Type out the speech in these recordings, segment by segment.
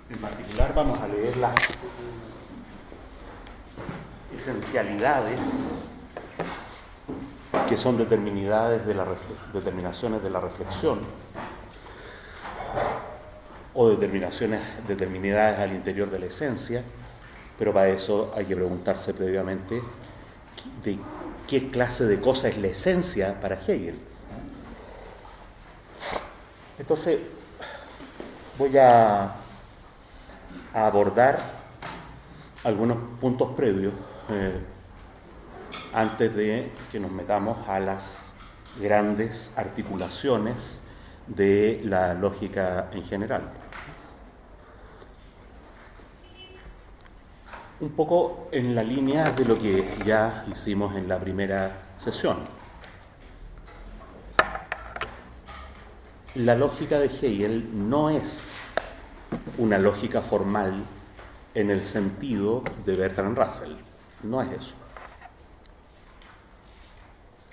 En particular vamos a leer las esencialidades que son determinaciones de la reflexión o determinadas al interior de la esencia, pero para eso hay que preguntarse previamente de qué clase de cosa es la esencia para Hegel. Entonces voy a abordar algunos puntos previos antes de que nos metamos a las grandes articulaciones de la lógica en general. Un poco en la línea de lo que ya hicimos en la primera sesión. La lógica de Hegel no es una lógica formal en el sentido de Bertrand Russell. No es eso.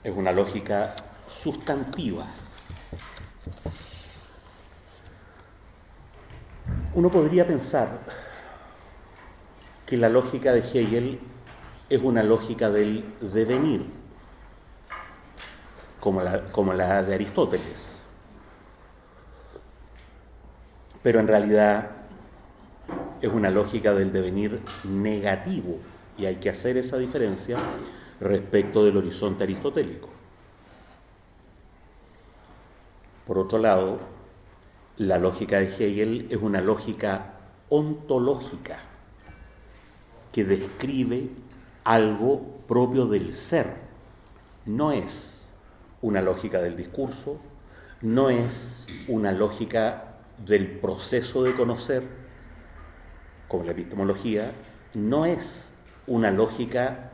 Es una lógica sustantiva. Uno podría pensar que la lógica de Hegel es una lógica del devenir, como la de Aristóteles. Pero en realidad es una lógica del devenir negativo, y hay que hacer esa diferencia respecto del horizonte aristotélico. Por otro lado, la lógica de Hegel es una lógica ontológica que describe algo propio del ser. No es una lógica del discurso, no es una lógica del proceso de conocer, como la epistemología, no es una lógica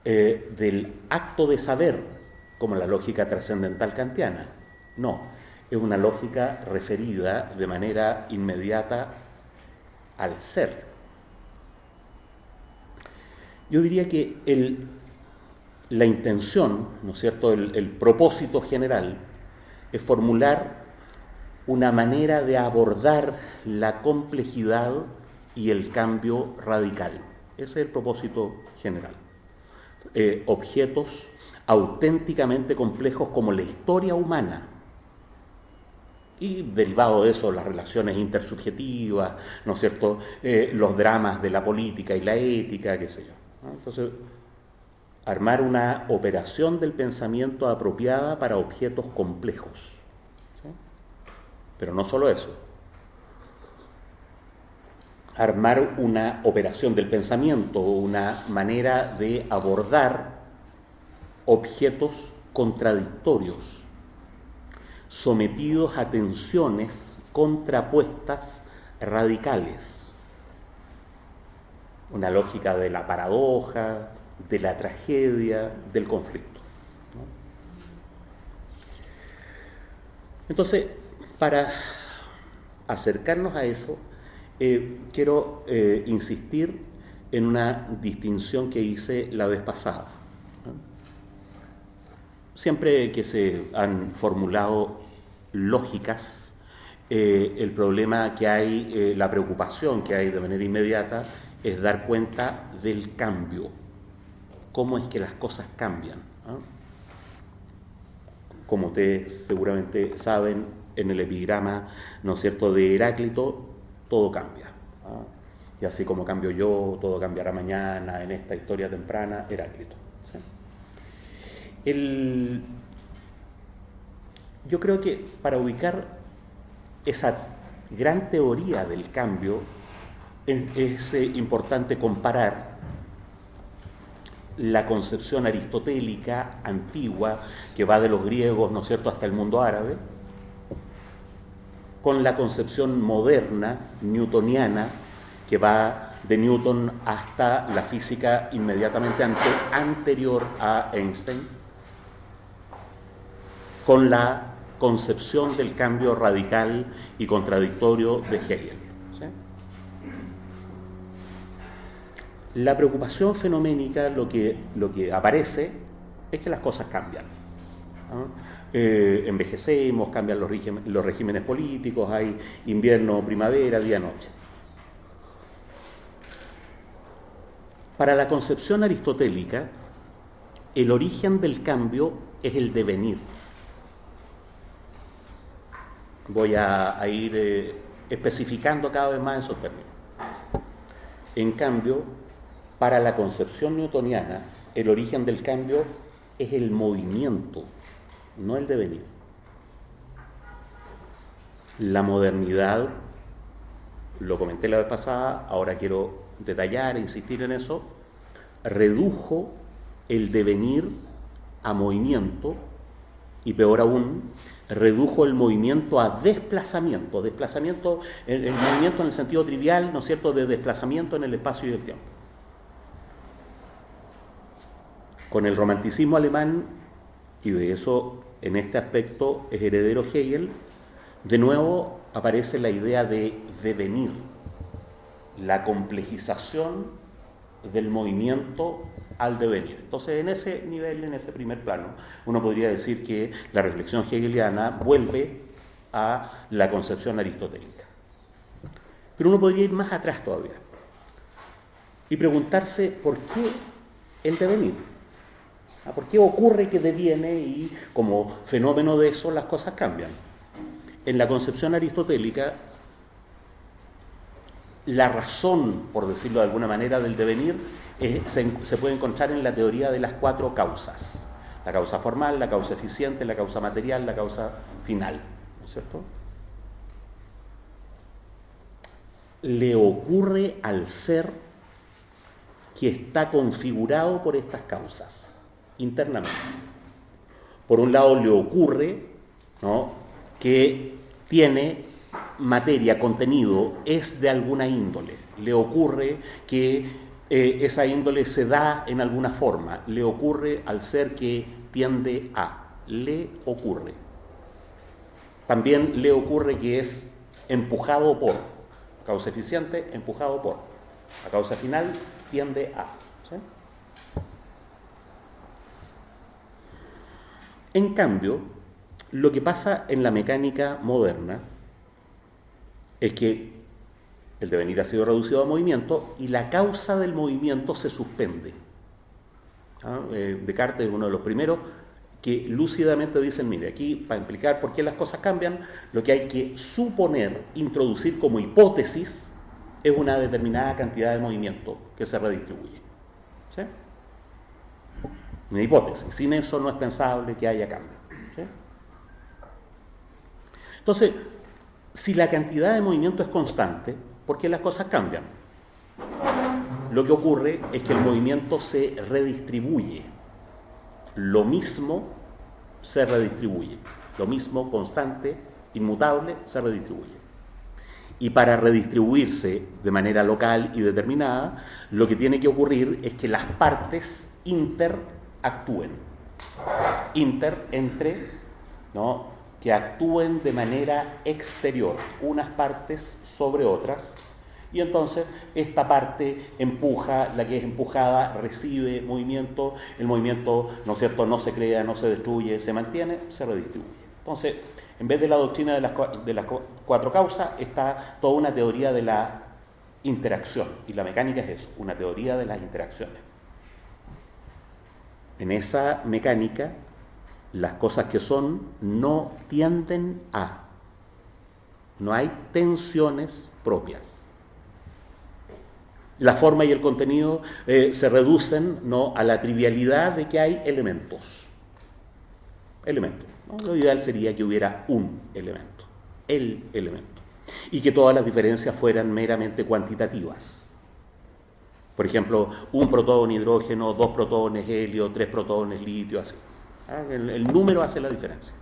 del acto de saber, como la lógica trascendental kantiana. No, es una lógica referida de manera inmediata al ser. Yo diría que la intención, ¿no es cierto?, el propósito general es formular una manera de abordar la complejidad y el cambio radical. Ese es el propósito general. Objetos auténticamente complejos como la historia humana, y derivado de eso las relaciones intersubjetivas, ¿no es cierto?, los dramas de la política y la ética, qué sé yo, ¿no? Entonces, armar una operación del pensamiento apropiada para objetos complejos, ¿sí? Pero no solo eso. Armar una operación del pensamiento, una manera de abordar objetos contradictorios, sometidos a tensiones contrapuestas radicales. Una lógica de la paradoja, de la tragedia, del conflicto, ¿no? Entonces, para acercarnos a eso, quiero insistir en una distinción que hice la vez pasada, ¿no? Siempre que se han formulado lógicas, el problema que hay, la preocupación que hay de manera inmediata es dar cuenta del cambio, cómo es que las cosas cambian, ¿no? Como ustedes seguramente saben, en el epigrama, ¿no es cierto?, de Heráclito, todo cambia, ¿no? Y así como cambio yo, todo cambiará mañana, en esta historia temprana, Heráclito, ¿sí? Yo creo que para ubicar esa gran teoría del cambio es importante comparar la concepción aristotélica antigua, que va de los griegos, ¿no es cierto?, hasta el mundo árabe, con la concepción moderna, newtoniana, que va de Newton hasta la física inmediatamente anterior a Einstein, con la concepción del cambio radical y contradictorio de Hegel, ¿sí? La preocupación fenoménica, lo que aparece es que las cosas cambian, ¿no? Envejecemos, cambian los regímenes políticos, hay invierno, primavera, día, noche. Para la concepción aristotélica, el origen del cambio es el devenir. Voy a ir especificando cada vez más esos términos. En cambio, para la concepción newtoniana, el origen del cambio es el movimiento, no el devenir. La modernidad, lo comenté la vez pasada, ahora quiero detallar e insistir en eso, redujo el devenir a movimiento y peor aún, redujo el movimiento a desplazamiento. Desplazamiento, el movimiento en el sentido trivial, ¿no es cierto?, de desplazamiento en el espacio y el tiempo. Con el romanticismo alemán, y de eso en este aspecto es heredero Hegel, de nuevo aparece la idea de devenir, la complejización del movimiento al devenir. Entonces, en ese nivel, en ese primer plano, uno podría decir que la reflexión hegeliana vuelve a la concepción aristotélica. Pero uno podría ir más atrás todavía y preguntarse por qué el devenir. ¿Por qué ocurre que deviene y como fenómeno de eso las cosas cambian? En la concepción aristotélica, la razón, por decirlo de alguna manera, del devenir se puede encontrar en la teoría de las 4 causas. La causa formal, la causa eficiente, la causa material, la causa final. ¿No es cierto? Le ocurre al ser que está configurado por estas causas, internamente. Por un lado le ocurre, ¿no?, que tiene materia, contenido, es de alguna índole. Le ocurre que esa índole se da en alguna forma. Le ocurre al ser que tiende a. Le ocurre. También le ocurre que es empujado por. Causa eficiente, empujado por. La causa final tiende a. ¿Sí? En cambio, lo que pasa en la mecánica moderna es que el devenir ha sido reducido a movimiento y la causa del movimiento se suspende. Descartes es uno de los primeros que lúcidamente dicen, mire, aquí para explicar por qué las cosas cambian, lo que hay que suponer, introducir como hipótesis, es una determinada cantidad de movimiento que se redistribuye. ¿Sí? Una hipótesis. Sin eso no es pensable que haya cambio. ¿Sí? Entonces, si la cantidad de movimiento es constante, ¿por qué las cosas cambian? Lo que ocurre es que el movimiento se redistribuye. Lo mismo se redistribuye. Lo mismo, constante, inmutable, se redistribuye. Y para redistribuirse de manera local y determinada, lo que tiene que ocurrir es que las partes interactúen. Entre, ¿no?, que actúen de manera exterior, unas partes sobre otras, y entonces esta parte empuja, la que es empujada recibe movimiento, el movimiento, ¿no es cierto?, no se crea, no se destruye, se mantiene, se redistribuye. Entonces, en vez de la doctrina de las 4 causas, está toda una teoría de la interacción, y la mecánica es eso, una teoría de las interacciones. En esa mecánica, las cosas que son no tienden a. No hay tensiones propias. La forma y el contenido se reducen, ¿no?, a la trivialidad de que hay elementos. Elementos, ¿no? Lo ideal sería que hubiera un elemento, el elemento. Y que todas las diferencias fueran meramente cuantitativas. Por ejemplo, un protón hidrógeno, 2 protones helio, 3 protones litio, así. El número hace la diferencia.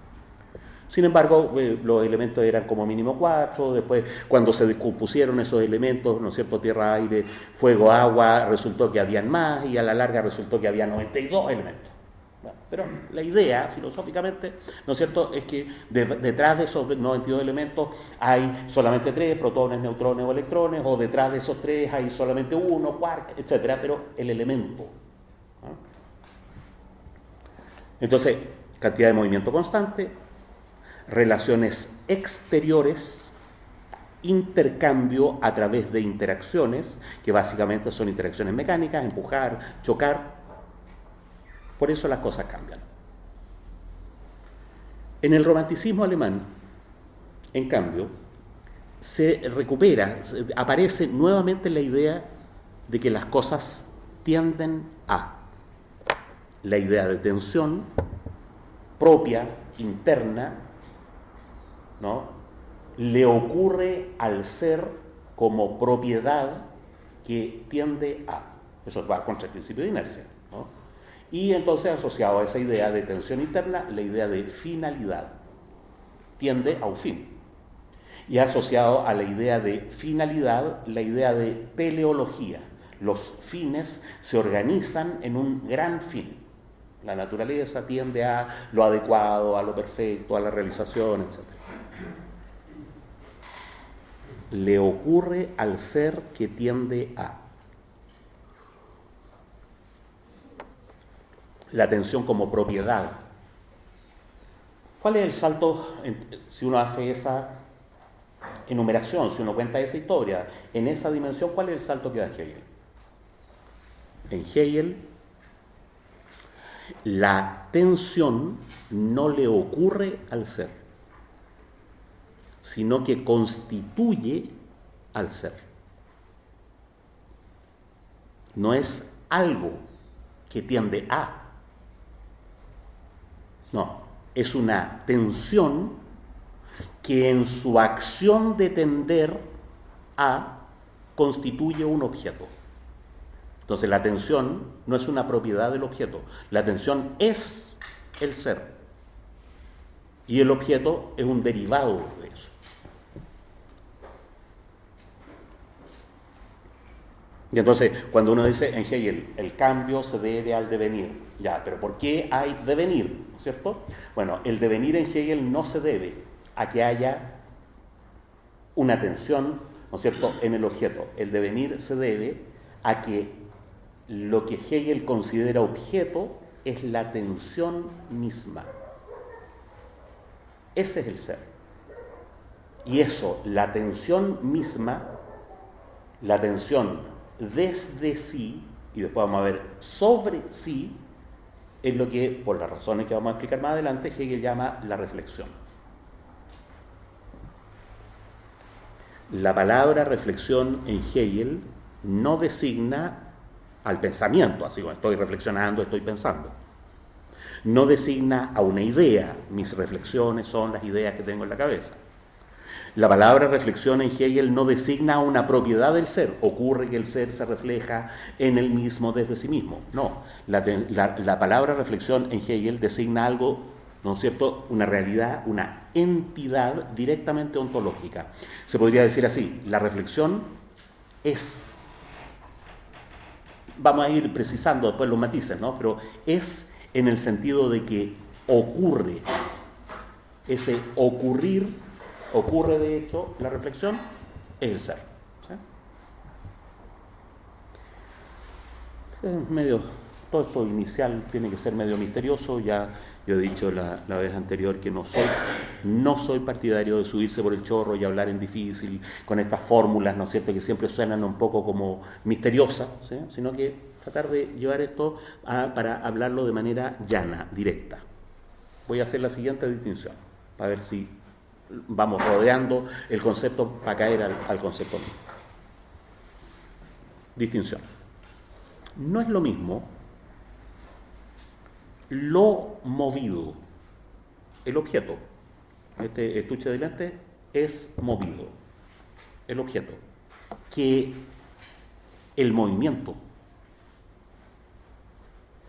Sin embargo, los elementos eran como mínimo 4, después cuando se descompusieron esos elementos, ¿no es cierto?, tierra, aire, fuego, agua, resultó que habían más y a la larga resultó que había 92 elementos. Bueno, pero la idea, filosóficamente, ¿no es cierto?, es que detrás de esos 92 elementos hay solamente 3, protones, neutrones o electrones, o detrás de esos 3 hay solamente 1, quark, etc., pero el elemento. Entonces, cantidad de movimiento constante, relaciones exteriores, intercambio a través de interacciones, que básicamente son interacciones mecánicas, empujar, chocar. Por eso las cosas cambian. En el romanticismo alemán, en cambio, se recupera, aparece nuevamente la idea de que las cosas tienden a la idea de tensión propia, interna, ¿no? Le ocurre al ser como propiedad que tiende a. Eso va contra el principio de inercia, ¿no? Y entonces asociado a esa idea de tensión interna, la idea de finalidad. Tiende a un fin. Y asociado a la idea de finalidad, la idea de teleología. Los fines se organizan en un gran fin. La naturaleza tiende a lo adecuado, a lo perfecto, a la realización, etc. Le ocurre al ser que tiende a. La tensión como propiedad. ¿Cuál es el salto si uno hace esa enumeración, si uno cuenta esa historia, en esa dimensión? ¿Cuál es el salto que da Hegel? En Hegel, la tensión no le ocurre al ser, sino que constituye al ser. No es algo que tiende a. No, es una tensión que en su acción de tender a constituye un objeto. Entonces la tensión no es una propiedad del objeto, la tensión es el ser. Y el objeto es un derivado de eso. Y entonces, cuando uno dice en Hegel, el cambio se debe al devenir, ya, pero ¿por qué hay devenir? ¿No es cierto? Bueno, el devenir en Hegel no se debe a que haya una tensión, ¿no es cierto?, en el objeto. El devenir se debe a que lo que Hegel considera objeto es la tensión misma. Ese es el ser. Y eso, la tensión misma, la tensión desde sí, y después vamos a ver sobre sí, es lo que, por las razones que vamos a explicar más adelante, Hegel llama la reflexión. La palabra reflexión en Hegel no designa al pensamiento, así como estoy reflexionando, estoy pensando. No designa a una idea, mis reflexiones son las ideas que tengo en la cabeza. La palabra reflexión en Hegel no designa una propiedad del ser. Ocurre que el ser se refleja en él mismo desde sí mismo. No, la palabra reflexión en Hegel designa algo, ¿no es cierto?, una realidad, una entidad directamente ontológica. Se podría decir así, la reflexión es, vamos a ir precisando después los matices, ¿no?, pero es en el sentido de que ocurre, ese ocurrir. Ocurre, de hecho, la reflexión es el ser. ¿Sí? Es medio, todo esto inicial tiene que ser medio misterioso. Ya yo he dicho la vez anterior que no soy partidario de subirse por el chorro y hablar en difícil con estas fórmulas, ¿no es cierto?, que siempre suenan un poco como misteriosas, ¿sí?, sino que tratar de llevar esto para hablarlo de manera llana, directa. Voy a hacer la siguiente distinción, para ver si vamos rodeando el concepto para caer al concepto mismo. Distinción. No es lo mismo lo movido. El objeto, este estuche de lente es movido, el objeto, que el movimiento.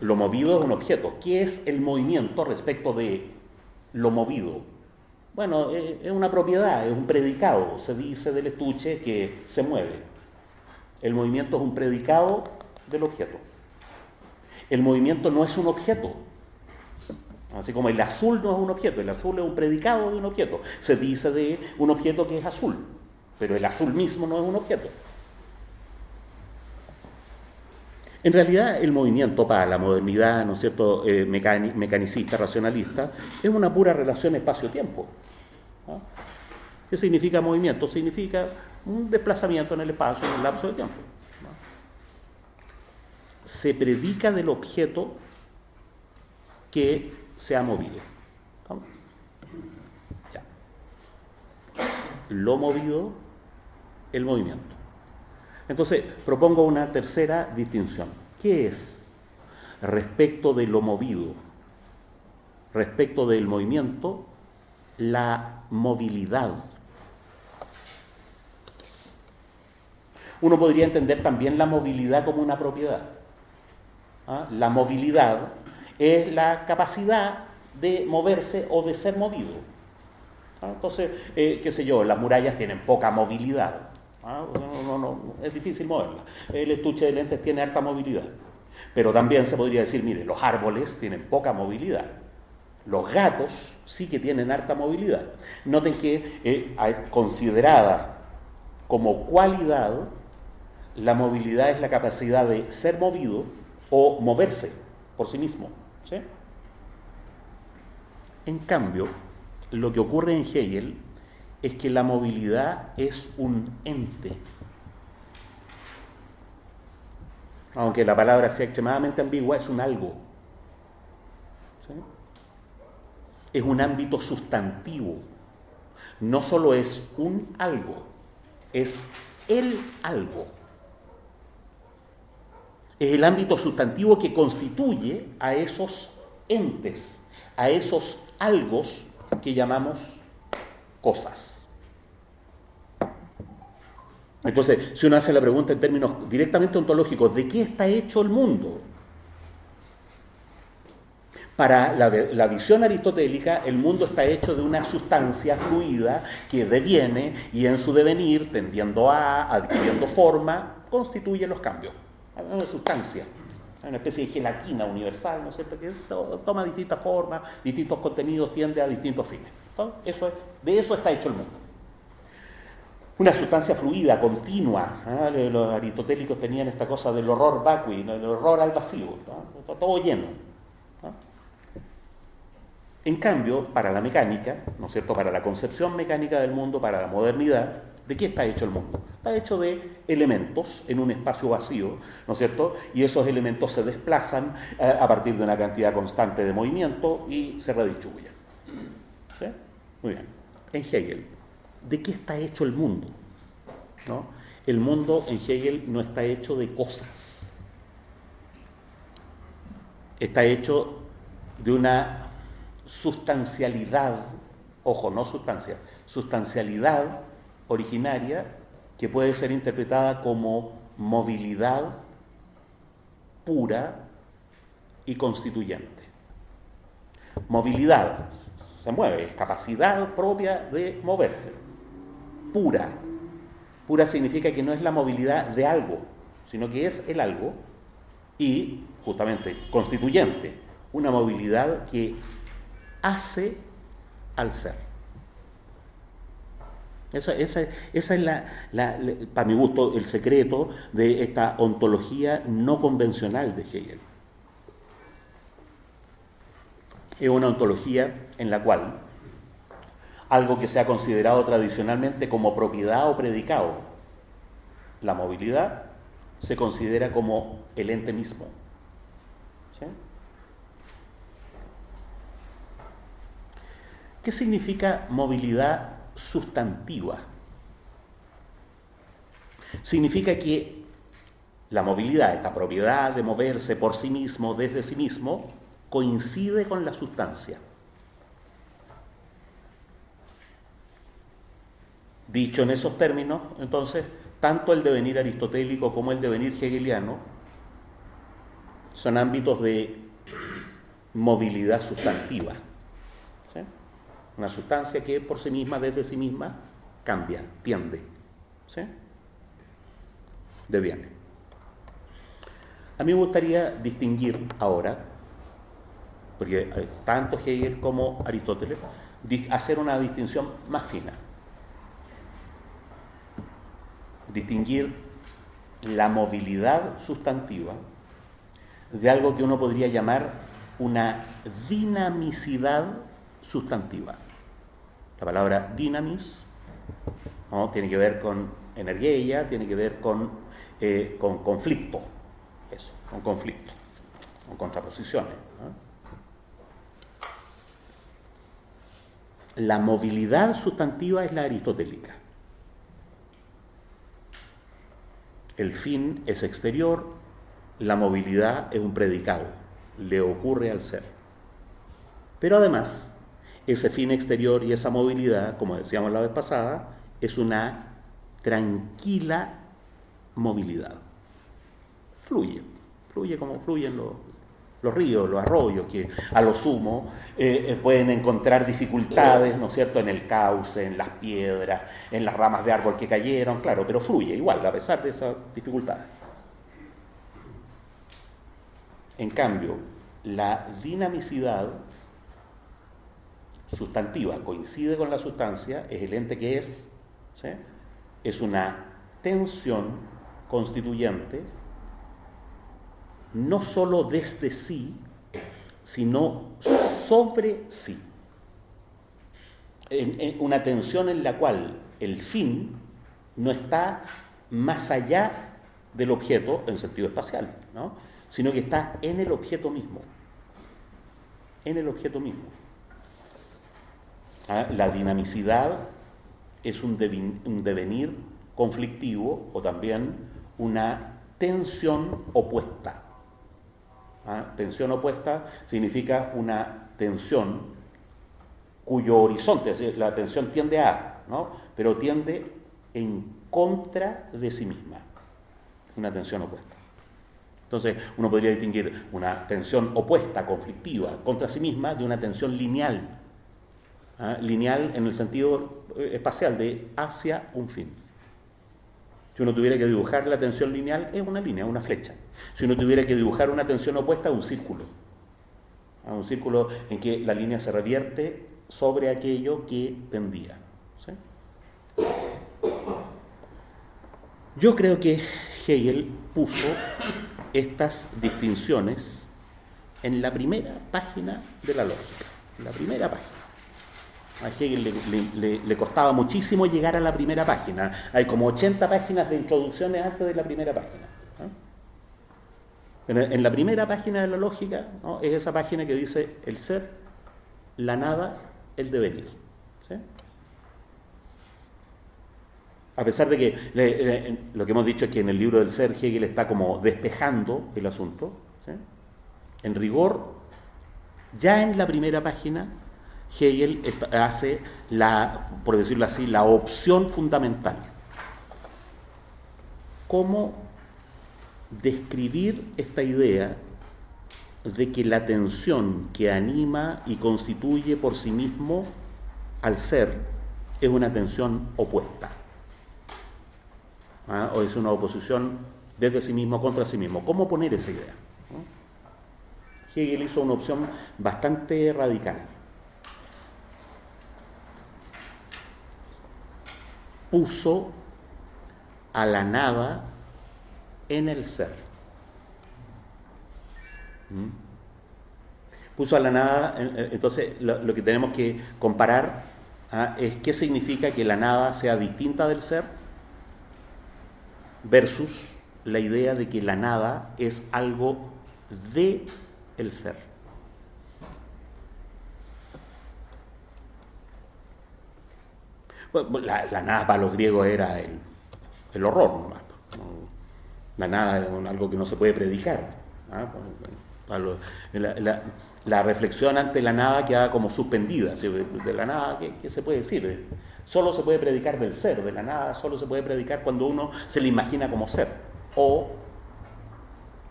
Lo movido es un objeto. ¿Qué es el movimiento respecto de lo movido? Bueno, es una propiedad, es un predicado. Se dice del estuche que se mueve. El movimiento es un predicado del objeto. El movimiento no es un objeto. Así como el azul no es un objeto, el azul es un predicado de un objeto. Se dice de un objeto que es azul, pero el azul mismo no es un objeto. En realidad, el movimiento para la modernidad, ¿no es cierto?, mecanicista, racionalista, es una pura relación espacio-tiempo, ¿no? ¿Qué significa movimiento? Significa un desplazamiento en el espacio, en el lapso de tiempo. Se predica del objeto que se ha movido. Ya. Lo movido, el movimiento. Entonces, propongo una tercera distinción. ¿Qué es respecto de lo movido, respecto del movimiento, la movilidad? Uno podría entender también la movilidad como una propiedad. La movilidad es la capacidad de moverse o de ser movido. Entonces, qué sé yo, las murallas tienen poca movilidad. No, es difícil moverla. El estuche de lentes tiene harta movilidad. Pero también se podría decir, mire, los árboles tienen poca movilidad. Los gatos sí que tienen harta movilidad. Noten que considerada como cualidad, la movilidad es la capacidad de ser movido o moverse por sí mismo. ¿Sí? En cambio, lo que ocurre en Hegel es que la movilidad es un ente. Aunque la palabra sea extremadamente ambigua, es un algo. ¿Sí? Es un ámbito sustantivo. No solo es un algo, es el algo. Es el ámbito sustantivo que constituye a esos entes, a esos algos que llamamos cosas. Entonces, si uno hace la pregunta en términos directamente ontológicos, ¿de qué está hecho el mundo? Para la visión aristotélica, el mundo está hecho de una sustancia fluida que deviene y en su devenir, tendiendo a, adquiriendo forma, constituye los cambios. Una sustancia, una especie de gelatina universal, ¿no es cierto?, que toma distintas formas, distintos contenidos, tiende a distintos fines. Entonces, de eso está hecho el mundo. Una sustancia fluida, continua. Los aristotélicos tenían esta cosa del horror vacui, del horror al vacío, ¿no? Está todo lleno. En cambio, para la mecánica, ¿no es cierto?, para la concepción mecánica del mundo, para la modernidad, ¿de qué está hecho el mundo? Está hecho de elementos en un espacio vacío, ¿no es cierto?, y esos elementos se desplazan a partir de una cantidad constante de movimiento y se redistribuyen. ¿Sí? Muy bien. En Hegel, ¿de qué está hecho el mundo? ¿No? El mundo en Hegel no está hecho de cosas. Está hecho de una sustancialidad, ojo, no sustancia, sustancialidad originaria que puede ser interpretada como movilidad pura y constituyente. Movilidad, se mueve, es capacidad propia de moverse. Pura. Pura significa que no es la movilidad de algo, sino que es el algo. Y, justamente, constituyente, una movilidad que hace al ser. Esa es para mi gusto, el secreto de esta ontología no convencional de Hegel. Es una ontología en la cual algo que se ha considerado tradicionalmente como propiedad o predicado, la movilidad, se considera como el ente mismo. ¿Sí? ¿Qué significa movilidad sustantiva? Significa que la movilidad, esta propiedad de moverse por sí mismo, desde sí mismo, coincide con la sustancia. Dicho en esos términos, entonces, tanto el devenir aristotélico como el devenir hegeliano son ámbitos de movilidad sustantiva. ¿Sí? Una sustancia que por sí misma, desde sí misma, cambia, tiende. ¿Sí? Deviene. A mí me gustaría distinguir ahora, porque tanto Hegel como Aristóteles, hacer una distinción más fina. Distinguir la movilidad sustantiva de algo que uno podría llamar una dinamicidad sustantiva. La palabra dynamis ¿no? Tiene que ver con energía, tiene que ver con conflicto, eso, con conflicto, con contraposiciones, ¿no? La movilidad sustantiva es la aristotélica. El fin es exterior, la movilidad es un predicado, le ocurre al ser. Pero además, ese fin exterior y esa movilidad, como decíamos la vez pasada, es una tranquila movilidad. Fluye como fluyen los ríos, los arroyos, que a lo sumo pueden encontrar dificultades, ¿no es cierto?, en el cauce, en las piedras, en las ramas de árbol que cayeron, claro, pero fluye igual, a pesar de esas dificultades. En cambio, la dinamicidad sustantiva coincide con la sustancia, es el ente que es, ¿sí? Es una tensión constituyente no solo desde sí, sino sobre sí. Una tensión en la cual el fin no está más allá del objeto en sentido espacial, ¿no?, sino que está en el objeto mismo. En el objeto mismo. La dinamicidad es un devenir conflictivo o también una tensión opuesta. Tensión opuesta significa una tensión cuyo horizonte, es decir, la tensión tiende a, ¿no?, pero tiende en contra de sí misma. Una tensión opuesta. Entonces, uno podría distinguir una tensión opuesta, conflictiva, contra sí misma, de una tensión lineal. Lineal en el sentido espacial, de hacia un fin. Si uno tuviera que dibujar la tensión lineal, es una línea, una flecha. Si uno tuviera que dibujar una tensión opuesta, un círculo. Un círculo en que la línea se revierte sobre aquello que tendía. ¿Sí? Yo creo que Hegel puso estas distinciones en la primera página de la lógica. En la primera página. A Hegel le costaba muchísimo llegar a la primera página. Hay como 80 páginas de introducciones antes de la primera página. En la primera página de la lógica, ¿no?, es esa página que dice el ser, la nada, el devenir. ¿Sí? A pesar de que lo que hemos dicho es que en el libro del ser Hegel está como despejando el asunto, ¿sí?, en rigor, ya en la primera página Hegel hace, por decirlo así, la opción fundamental. ¿Cómo describir esta idea de que la tensión que anima y constituye por sí mismo al ser es una tensión opuesta? O es una oposición desde sí mismo contra sí mismo. ¿Cómo poner esa idea? Hegel hizo una opción bastante radical. Puso a la nada en el ser. Puso a la nada, entonces lo que tenemos que comparar es qué significa que la nada sea distinta del ser versus la idea de que la nada es algo de el ser. La nada para los griegos era el horror nomás. La nada es algo que no se puede predicar. La reflexión ante la nada queda como suspendida. ¿Sí? De la nada, ¿qué se puede decir? Solo se puede predicar del ser, de la nada solo se puede predicar cuando uno se le imagina como ser. O,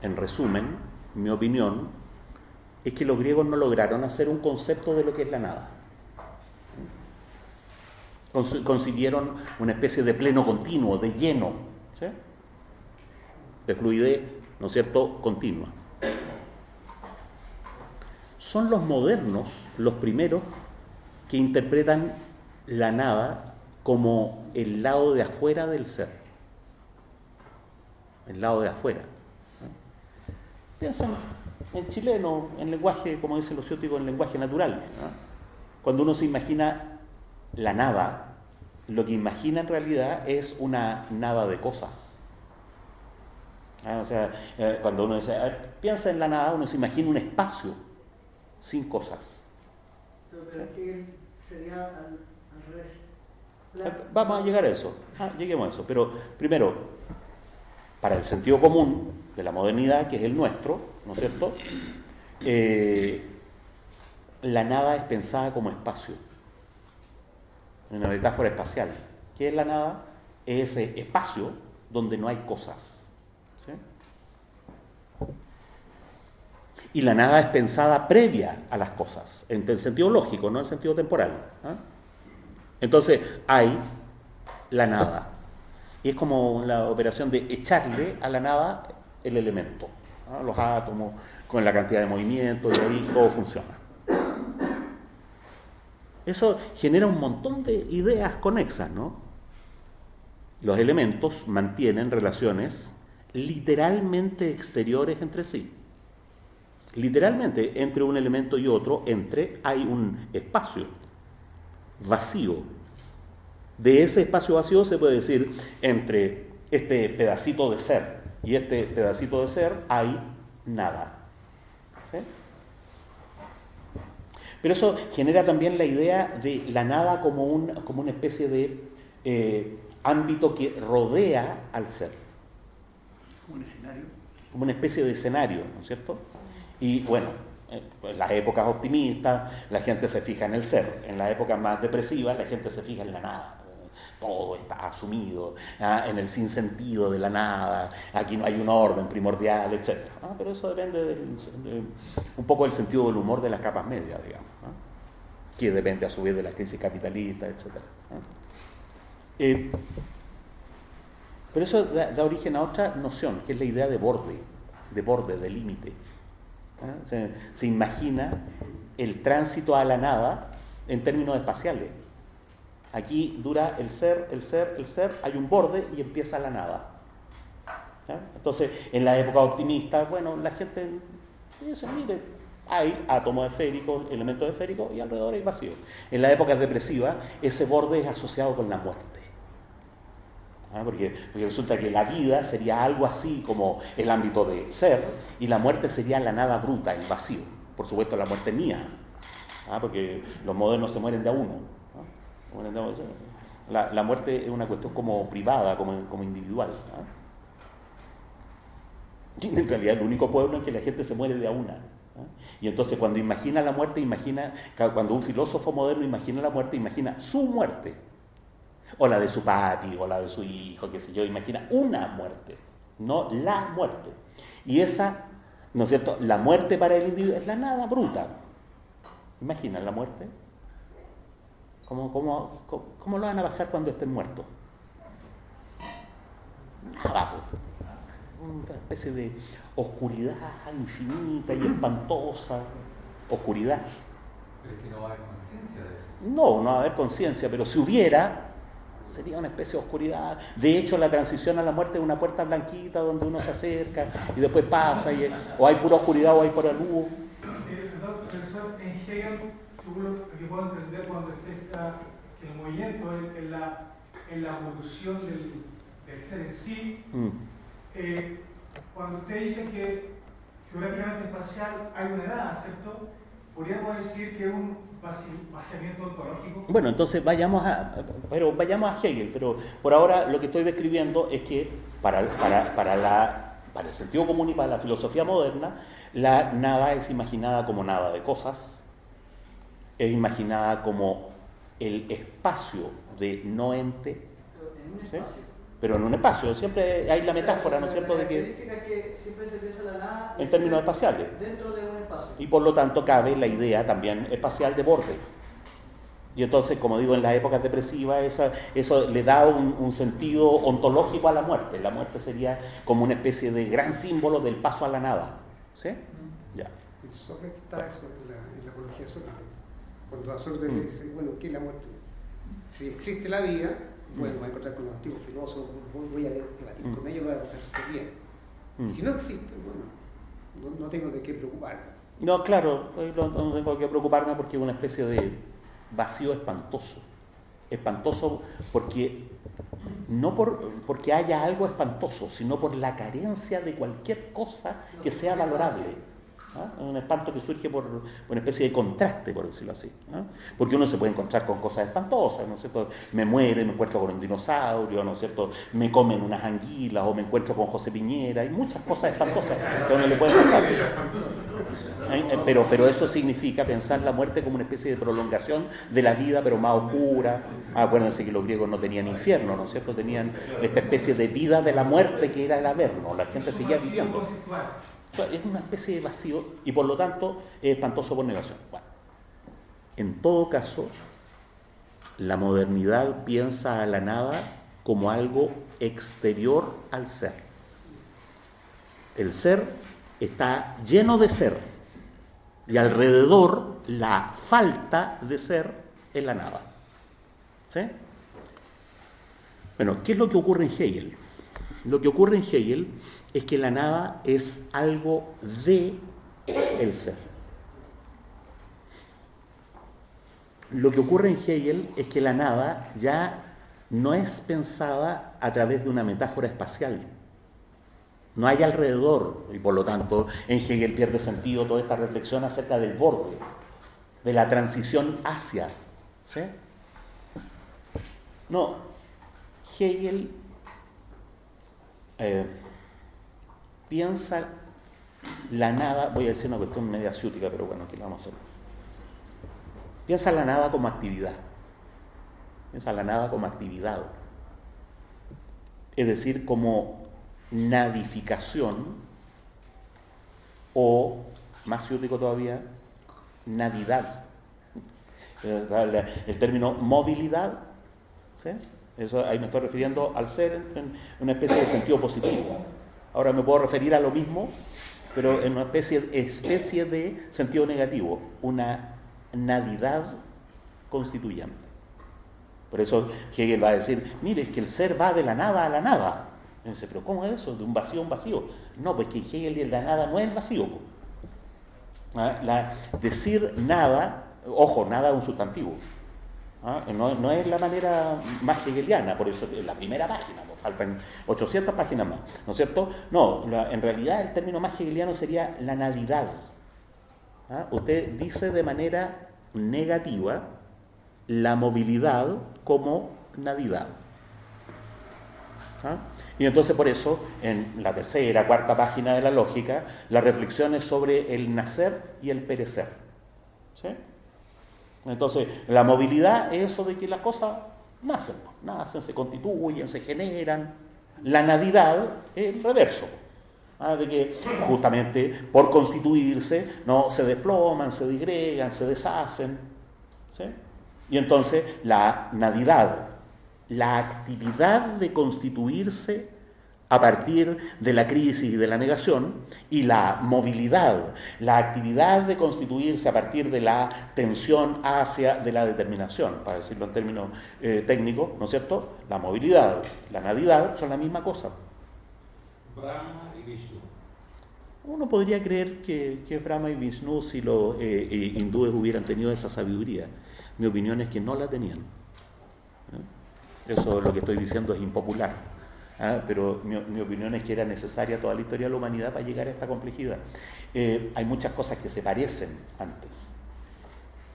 en resumen, mi opinión es que los griegos no lograron hacer un concepto de lo que es la nada. Consiguieron una especie de pleno continuo, de lleno, ¿sí?, de fluidez, ¿no es cierto?, continua. Son los modernos los primeros que interpretan la nada como el lado de afuera del ser. El lado de afuera. Piensan en chileno, en lenguaje, como dicen los ciúticos, en lenguaje natural. Cuando uno se imagina la nada, lo que imagina en realidad es una nada de cosas. O sea, cuando uno dice, piensa en la nada, uno se imagina un espacio sin cosas. Pero que sería al revés. Vamos a llegar a eso, lleguemos a eso. Pero primero, para el sentido común de la modernidad, que es el nuestro, ¿no es cierto? La nada es pensada como espacio, una metáfora espacial. ¿Qué es la nada? Es ese espacio donde no hay cosas. ¿Sí? Y la nada es pensada previa a las cosas, en el sentido lógico, no en el sentido temporal. Entonces, hay la nada. Y es como la operación de echarle a la nada el elemento, los átomos, con la cantidad de movimiento, y ahí todo funciona. Eso genera un montón de ideas conexas, ¿no? Los elementos mantienen relaciones literalmente exteriores entre sí. Literalmente, entre un elemento y otro, hay un espacio vacío. De ese espacio vacío se puede decir, entre este pedacito de ser y este pedacito de ser hay nada. ¿Sí? Pero eso genera también la idea de la nada como una especie de ámbito que rodea al ser. Como un escenario. Como una especie de escenario, ¿no es cierto? Y bueno, en las épocas optimistas la gente se fija en el ser, en las épocas más depresivas la gente se fija en la nada. Todo está asumido en el sinsentido de la nada, aquí no hay un orden primordial, etc. Pero eso depende un poco del sentido del humor de las capas medias, digamos, que depende a su vez de la crisis capitalista, etc. Pero eso da origen a otra noción, que es la idea de borde, de límite. Se imagina el tránsito a la nada en términos espaciales. Aquí dura el ser, hay un borde y empieza la nada. Entonces, en la época optimista, bueno, la gente dice, mire, hay átomos esféricos, elementos esféricos y alrededor hay vacío. En la época depresiva, ese borde es asociado con la muerte. Porque resulta que la vida sería algo así como el ámbito de ser y la muerte sería la nada bruta, el vacío. Por supuesto, la muerte mía, porque los modernos se mueren de a uno. La muerte es una cuestión como privada, como individual. Y en realidad el único pueblo en que la gente se muere de a una. Y entonces cuando imagina la muerte, cuando un filósofo moderno imagina la muerte, imagina su muerte. O la de su papi, o la de su hijo, qué sé yo, imagina una muerte, no la muerte. Y esa, ¿no es cierto? La muerte para el individuo es la nada bruta. ¿Imaginan la muerte? ¿Cómo lo van a pasar cuando estén muertos? Nada, pues. Una especie de oscuridad infinita y espantosa. Oscuridad. Pero es que no va a haber conciencia de eso. No va a haber conciencia, pero si hubiera, sería una especie de oscuridad. De hecho, la transición a la muerte es una puerta blanquita donde uno se acerca y después pasa, o hay pura oscuridad o hay pura luz. Profesor, en Hegel, según lo que puedo entender cuando está que el movimiento en la evolución del ser en sí, cuando usted dice que geográficamente espacial hay una nada, ¿cierto? ¿Podríamos decir que es un vaciamiento ontológico? Bueno, entonces vayamos a Hegel, pero por ahora lo que estoy describiendo es que para el sentido común y para la filosofía moderna, la nada es imaginada como nada de cosas, es imaginada como el espacio de no ente, ¿sí? Pero en un espacio, siempre hay la metáfora, ¿no es cierto?, de que siempre se piensa la nada en términos espaciales. Dentro de un espacio. Y por lo tanto cabe la idea también espacial de borde. Y entonces, como digo, en las épocas depresivas, eso le da un sentido ontológico a la muerte. La muerte sería como una especie de gran símbolo del paso a la nada. ¿Sí? Ya. En Sócrates está eso en la apología de Sócrates. Cuando a Sócrates le dice, bueno, ¿qué es la muerte? Si existe la vida, bueno, voy a encontrar con los antiguos filósofos, voy a debatir con ellos, voy a pasar súper bien. Si no existe, bueno, no tengo de qué preocuparme. No, claro, no tengo que preocuparme porque es una especie de vacío espantoso. Espantoso porque no porque haya algo espantoso, sino por la carencia de cualquier cosa que sea valorable. Un espanto que surge por una especie de contraste, por decirlo así. Porque uno se puede encontrar con cosas espantosas, ¿no es cierto? Me muere, me encuentro con un dinosaurio, ¿no es cierto? Me comen unas anguilas, o me encuentro con José Piñera, hay muchas cosas espantosas que a uno le puede pasar. Pero eso significa pensar la muerte como una especie de prolongación de la vida, pero más oscura. Acuérdense que los griegos no tenían infierno, ¿no es cierto? Tenían esta especie de vida de la muerte que era el averno, la gente seguía viviendo. Es una especie de vacío y por lo tanto es espantoso por negación. Bueno, en todo caso, la modernidad piensa a la nada como algo exterior al ser. El ser está lleno de ser y alrededor la falta de ser es la nada. ¿Sí? Bueno, ¿qué es lo que ocurre en Hegel? Lo que ocurre en Hegel es que la nada es algo de el ser. Lo que ocurre en Hegel es que la nada ya no es pensada a través de una metáfora espacial. No hay alrededor, y por lo tanto en Hegel pierde sentido toda esta reflexión acerca del borde, de la transición hacia. ¿Sí? No, Hegel piensa la nada, voy a decir una cuestión media ciútica, pero bueno, aquí lo vamos a hacer. Piensa la nada como actividad. Piensa la nada como actividad. Es decir, como nadificación, o, más ciútico todavía, nadidad. El término movilidad, ¿sí? Eso ahí me estoy refiriendo al ser en una especie de sentido positivo. Ahora me puedo referir a lo mismo, pero en una especie de sentido negativo, una nadidad constituyente. Por eso Hegel va a decir, mire, es que el ser va de la nada a la nada. Y dice, pero ¿cómo es eso? ¿De un vacío a un vacío? No, pues que Hegel la nada no es el vacío. Decir nada, ojo, nada es un sustantivo. No es la manera más hegeliana, por eso es la primera página, faltan 800 páginas más, ¿no es cierto? No, en realidad el término más hegeliano sería la nadidad. Usted dice de manera negativa la movilidad como nadidad. Y entonces por eso en la tercera, cuarta página de la lógica, la reflexión es sobre el nacer y el perecer. ¿Sí? Entonces, la movilidad es eso de que las cosas nacen, se constituyen, se generan. La nadidad es el reverso, de que justamente por constituirse no se desploman, se disgregan, se deshacen. ¿Sí? Y entonces la nadidad, la actividad de constituirse a partir de la crisis y de la negación, y la movilidad, la actividad de constituirse a partir de la tensión hacia de la determinación, para decirlo en términos técnicos, ¿no es cierto? La movilidad, la nadidad son la misma cosa. Brahma y Vishnu. Uno podría creer que Brahma y Vishnu, si los hindúes hubieran tenido esa sabiduría. Mi opinión es que no la tenían. Eso lo que estoy diciendo es impopular. Pero mi opinión es que era necesaria toda la historia de la humanidad para llegar a esta complejidad. Hay muchas cosas que se parecen antes,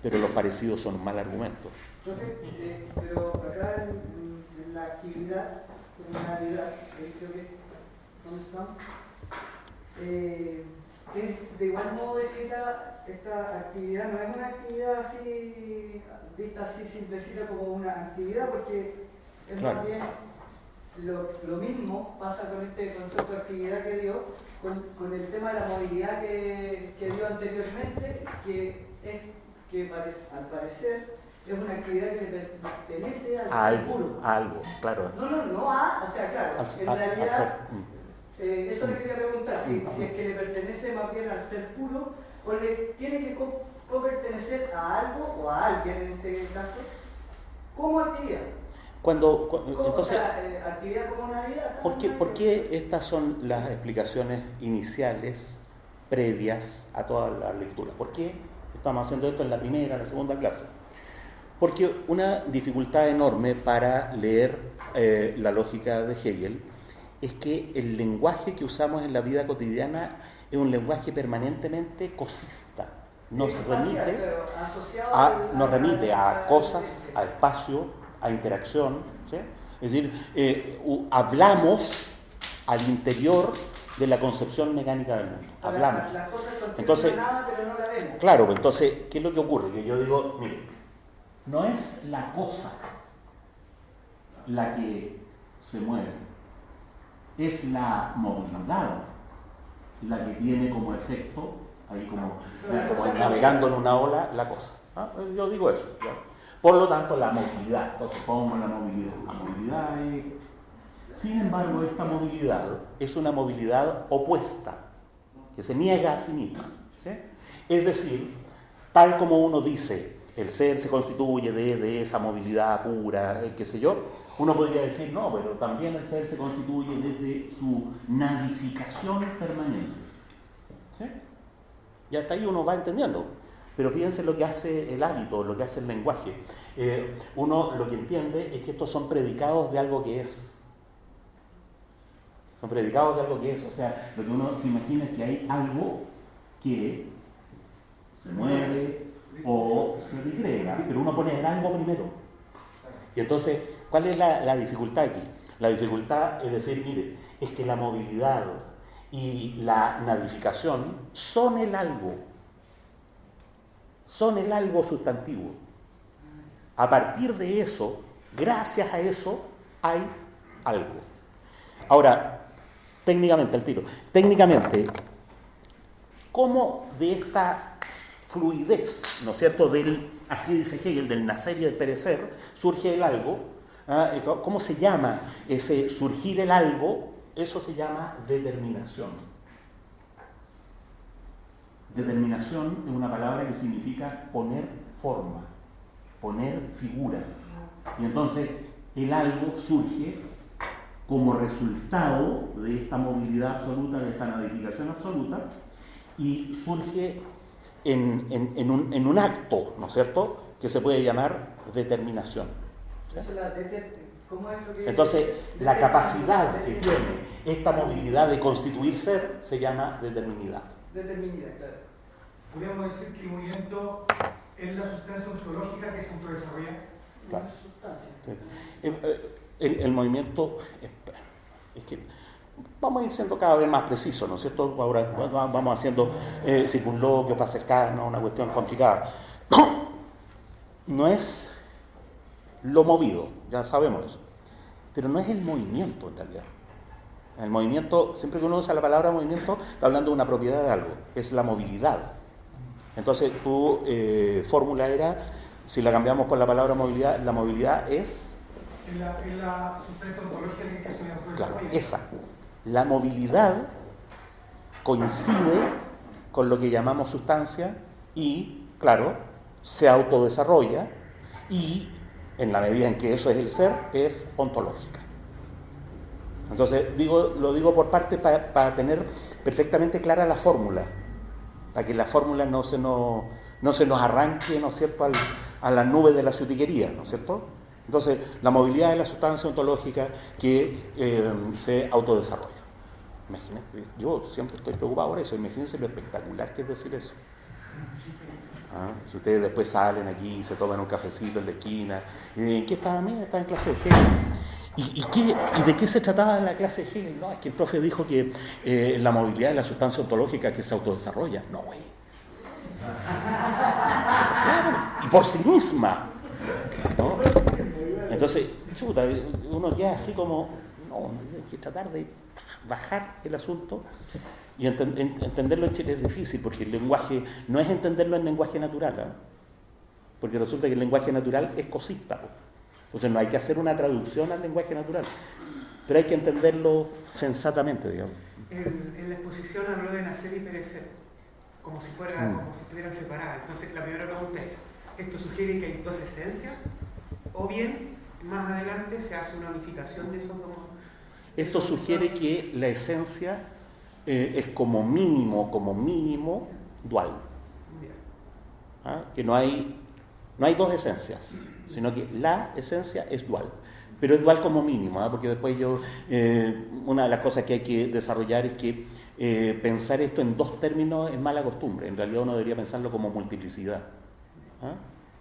pero los parecidos son un mal argumento. Pero acá en la actividad, criminalidad, creo que ¿dónde estamos? Es de igual modo descrita esta actividad, no es una actividad así, vista así simplecita como una actividad, porque es claro. Más bien lo mismo pasa con este concepto de actividad que dio, con el tema de la movilidad que dio anteriormente, que al parecer es una actividad que le pertenece al ser puro. A algo, claro. O sea, claro, en realidad, eso le quería preguntar, si es que le pertenece más bien al ser puro, o le tiene que co-pertenecer a algo o a alguien en este caso, como actividad. Entonces, actividad como Navidad. ¿Por qué estas son las explicaciones iniciales, previas a toda la lectura? ¿Por qué estamos haciendo esto en la primera, la segunda clase? Porque una dificultad enorme para leer la lógica de Hegel es que el lenguaje que usamos en la vida cotidiana es un lenguaje permanentemente cosista. Nos remite a cosas, a espacio, a interacción, ¿sí? Es decir, hablamos al interior de la concepción mecánica del mundo. Hablamos. Las cosas Entonces, nada, pero no la vemos. claro, entonces, ¿qué es lo que ocurre? Que yo digo, mire, no es la cosa la que se mueve, es la movilidad la que tiene como efecto, ahí como navegando en una ola, la cosa. ¿Ah? Yo digo eso. ¿Ya? Por lo tanto, la movilidad. Entonces, pongo la movilidad. La movilidad es... Sin embargo, esta movilidad es una movilidad opuesta, que se niega a sí misma. ¿Sí? Es decir, tal como uno dice, el ser se constituye de esa movilidad pura, qué sé yo, uno podría decir, no, pero también el ser se constituye desde su nadificación permanente. ¿Sí? Y hasta ahí uno va entendiendo. Pero fíjense lo que hace el hábito, lo que hace el lenguaje. Uno lo que entiende es que estos son predicados de algo que es. Son predicados de algo que es. O sea, lo que uno se imagina es que hay algo que se mueve o se disgrega, pero uno pone el algo primero. Y entonces, ¿cuál es la dificultad aquí? La dificultad es decir, mire, es que la movilidad y la nadificación son el algo sustantivo. A partir de eso, gracias a eso, hay algo. Ahora, técnicamente, ¿cómo de esta fluidez, ¿no es cierto?, así dice Hegel, del nacer y del perecer, surge el algo? ¿Cómo se llama ese surgir el algo? Eso se llama determinación. Determinación es una palabra que significa poner forma, poner figura. Y entonces el algo surge como resultado de esta movilidad absoluta, de esta nadificación absoluta, y surge en un acto, ¿no es cierto?, que se puede llamar determinación. ¿Sí? Entonces, la capacidad que tiene esta movilidad de constituir ser se llama determinidad. Determinidad, claro. Podríamos decir que el movimiento es la sustancia ontológica que se autodesarrolla. Claro. Sustancia. El movimiento, es que vamos a ir siendo cada vez más precisos, ¿no es cierto? Ahora vamos haciendo circunloquio, pasecano, una cuestión complicada. No es lo movido, ya sabemos eso, pero no es el movimiento en realidad. El movimiento, siempre que uno usa la palabra movimiento, está hablando de una propiedad de algo, es la movilidad. Entonces tu fórmula era, si la cambiamos por la palabra movilidad, la movilidad es... Es la sustancia ontológica que se autodesarrolla. Claro, esa. La movilidad coincide con lo que llamamos sustancia y, claro, se autodesarrolla y, en la medida en que eso es el ser, es ontológica. Entonces, lo digo por parte para tener perfectamente clara la fórmula, para que la fórmula no se nos arranque, ¿no es cierto?, a las nubes de la ciutiquería, ¿no es cierto? Entonces, la movilidad es la sustancia ontológica que se autodesarrolla. Imagínense, yo siempre estoy preocupado por eso, imagínense lo espectacular que es decir eso. Si ustedes después salen aquí y se toman un cafecito en la esquina, y ¿en qué estaba? Mira, estaba en clase de Hegel. ¿Y de qué se trataba en la clase de Hegel? No, es que el profe dijo que la movilidad es la sustancia ontológica que se autodesarrolla. No, güey. Claro, y por sí misma. ¿No? Entonces, chuta, uno queda así como, no, hay que tratar de bajar el asunto y entenderlo en Chile es difícil porque el lenguaje no es entenderlo en lenguaje natural, ¿eh? Porque resulta que el lenguaje natural es cosista, ¿no? Entonces no hay que hacer una traducción al lenguaje natural, pero hay que entenderlo sensatamente, digamos. En la exposición habló de nacer y perecer, como si estuvieran separadas. Entonces la primera pregunta es, ¿esto sugiere que hay dos esencias? ¿O bien, más adelante, se hace una unificación de esos dos? Esto sugiere que la esencia es como mínimo dual. Que no hay No hay dos esencias, sino que la esencia es dual. Pero es dual como mínimo, porque después una de las cosas que hay que desarrollar es que pensar esto en dos términos es mala costumbre. En realidad uno debería pensarlo como multiplicidad.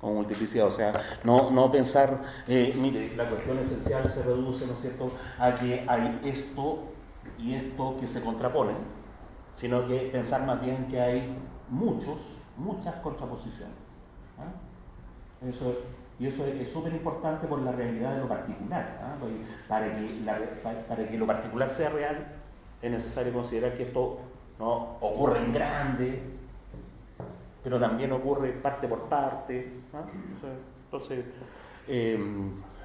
Como multiplicidad, o sea, no pensar, mire, la cuestión esencial se reduce, ¿no es cierto?, a que hay esto y esto que se contraponen, sino que pensar más bien que hay muchas contraposiciones. Eso es súper importante por la realidad de lo particular. Para que lo particular sea real, es necesario considerar que esto no ocurre en grande, pero también ocurre parte por parte. Entonces,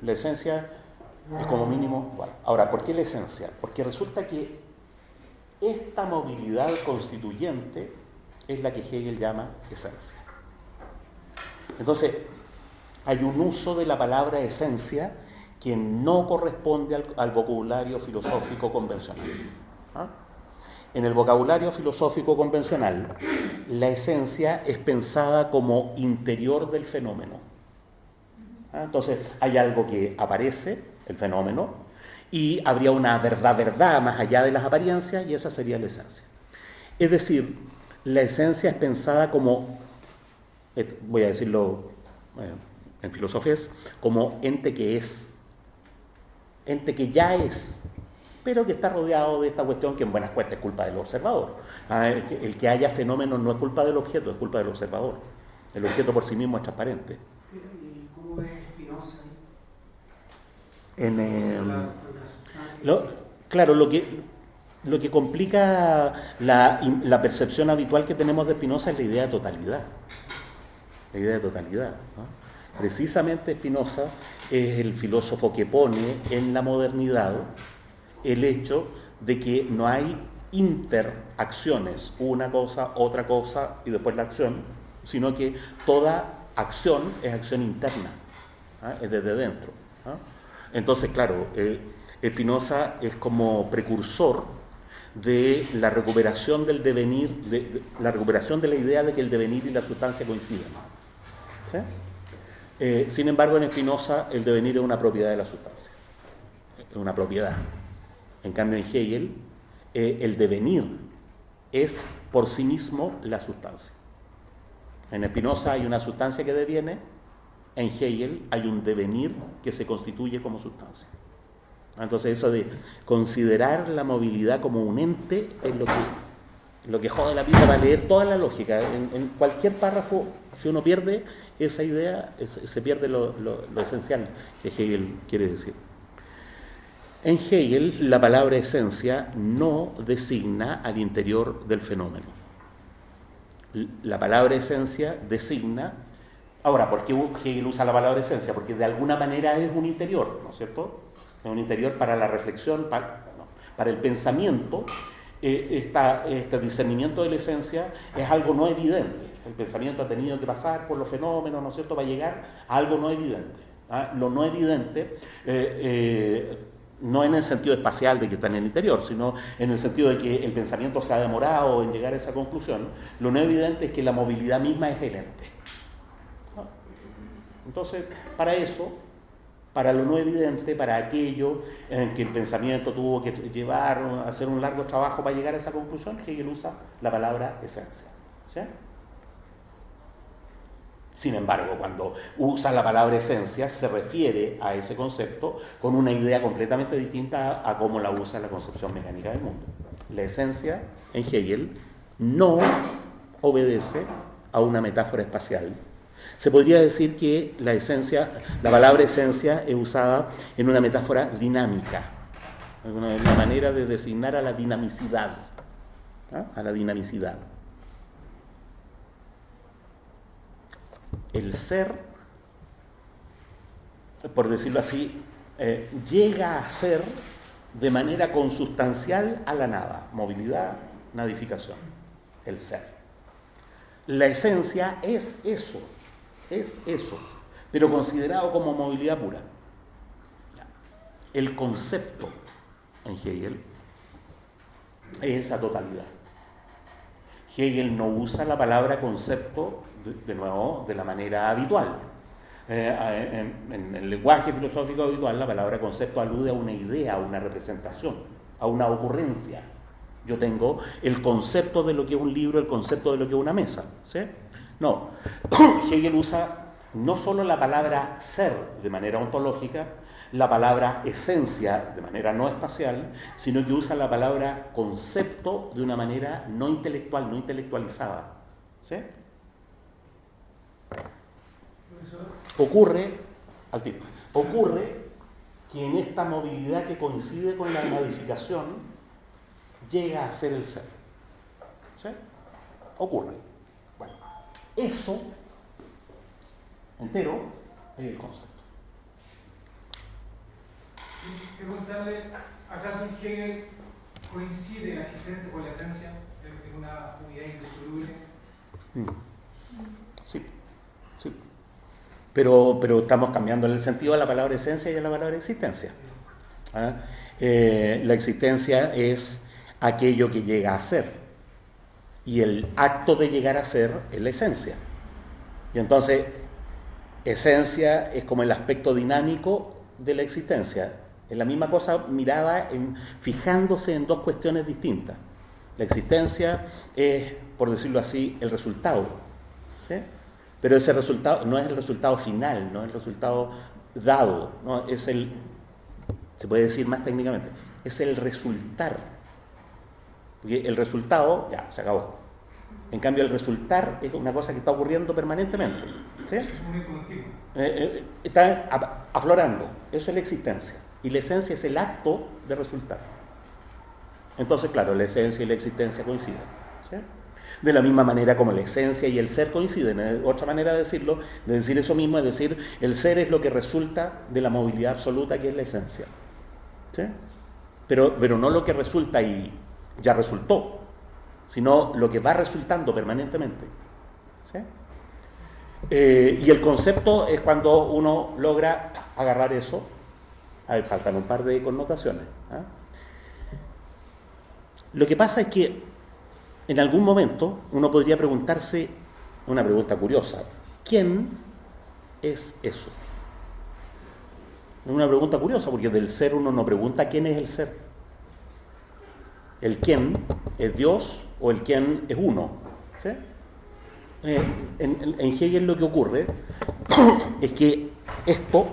la esencia es como mínimo. Bueno, ahora, ¿por qué la esencia? Porque resulta que esta movilidad constituyente es la que Hegel llama esencia. Entonces, hay un uso de la palabra esencia que no corresponde al vocabulario filosófico convencional. En el vocabulario filosófico convencional, la esencia es pensada como interior del fenómeno. Entonces, hay algo que aparece, el fenómeno, y habría una verdad más allá de las apariencias, y esa sería la esencia. Es decir, la esencia es pensada como, voy a decirlo en filosofía, como ente que es, ente que ya es, pero que está rodeado de esta cuestión que en buenas cuentas es culpa del observador. El que haya fenómenos no es culpa del objeto, es culpa del observador. El objeto por sí mismo es transparente. ¿Y cómo ves Spinoza? Claro, lo que complica la percepción habitual que tenemos de Spinoza es la idea de totalidad. La idea de totalidad, ¿no? Precisamente Spinoza es el filósofo que pone en la modernidad el hecho de que no hay interacciones, una cosa, otra cosa y después la acción, sino que toda acción es acción interna, es desde dentro. Entonces, claro, Spinoza es como precursor de la recuperación del devenir, de la recuperación de la idea de que el devenir y la sustancia coinciden. ¿Sí? Sin embargo, en Spinoza el devenir es una propiedad de la sustancia, es una propiedad. En cambio, en Hegel, el devenir es por sí mismo la sustancia. En Spinoza hay una sustancia que deviene, en Hegel hay un devenir que se constituye como sustancia. Entonces, eso de considerar la movilidad como un ente es lo que jode la vida para leer toda la lógica. En cualquier párrafo, si uno pierde esa idea, se pierde lo esencial que Hegel quiere decir. En Hegel, la palabra esencia no designa al interior del fenómeno. La palabra esencia designa... Ahora, ¿por qué Hegel usa la palabra esencia? Porque de alguna manera es un interior, ¿no es cierto? Es un interior para la reflexión, para el pensamiento. Este discernimiento de la esencia es algo no evidente. El pensamiento ha tenido que pasar por los fenómenos, ¿no es cierto?, para llegar a algo no evidente. Lo no evidente, no en el sentido espacial de que está en el interior, sino en el sentido de que el pensamiento se ha demorado en llegar a esa conclusión. Lo no evidente es que la movilidad misma es el ente. Entonces, para eso, para lo no evidente, para aquello en que el pensamiento tuvo que llevar, hacer un largo trabajo para llegar a esa conclusión, Hegel usa la palabra esencia. ¿Sí? Sin embargo, cuando usa la palabra esencia, se refiere a ese concepto con una idea completamente distinta a cómo la usa la concepción mecánica del mundo. La esencia, en Hegel, no obedece a una metáfora espacial. Se podría decir que la palabra esencia es usada en una metáfora dinámica, una manera de designar a la dinamicidad. A la dinamicidad. El ser, por decirlo así, llega a ser de manera consustancial a la nada. Movilidad, nadificación. El ser. La esencia es eso, pero considerado como movilidad pura. El concepto en Hegel es esa totalidad. Hegel no usa la palabra concepto, de nuevo, de la manera habitual. En el lenguaje filosófico habitual, la palabra concepto alude a una idea, a una representación, a una ocurrencia. Yo tengo el concepto de lo que es un libro, el concepto de lo que es una mesa, ¿sí? No, Hegel usa no solo la palabra ser de manera ontológica, la palabra esencia de manera no espacial, sino que usa la palabra concepto de una manera no intelectual, no intelectualizada, ¿sí? Ocurre que en esta movilidad que coincide con la modificación llega a ser el ser. ¿Sí? Ocurre. Bueno, eso entero es el concepto. Preguntarle, ¿acaso en Hegel coincide la existencia con la esencia en una unidad indisoluble? Sí, sí. Pero estamos cambiando el sentido de la palabra esencia y de la palabra existencia. ¿Ah? La existencia es aquello que llega a ser. Y el acto de llegar a ser es la esencia. Y entonces, esencia es como el aspecto dinámico de la existencia. Es la misma cosa mirada fijándose en dos cuestiones distintas. La existencia es, por decirlo así, el resultado. ¿Sí? Pero ese resultado no es el resultado final, no es el resultado dado, no, es se puede decir más técnicamente, es el resultar. Porque el resultado, ya, se acabó. En cambio, el resultar es una cosa que está ocurriendo permanentemente. ¿Sí? Está aflorando. Eso es la existencia. Y la esencia es el acto de resultar. Entonces, claro, la esencia y la existencia coinciden. ¿Sí? De la misma manera como la esencia y el ser coinciden. Otra manera de decirlo, de decir eso mismo, es decir, el ser es lo que resulta de la movilidad absoluta que es la esencia. ¿Sí? Pero no lo que resulta y ya resultó, sino lo que va resultando permanentemente. ¿Sí? Y el concepto es cuando uno logra agarrar eso. A ver, faltan un par de connotaciones. ¿Ah? Lo que pasa es que en algún momento uno podría preguntarse una pregunta curiosa: ¿quién es eso? Es una pregunta curiosa porque del ser uno no pregunta quién es el ser. ¿El quién es Dios o el quién es uno? ¿Sí? En Hegel lo que ocurre es que esto,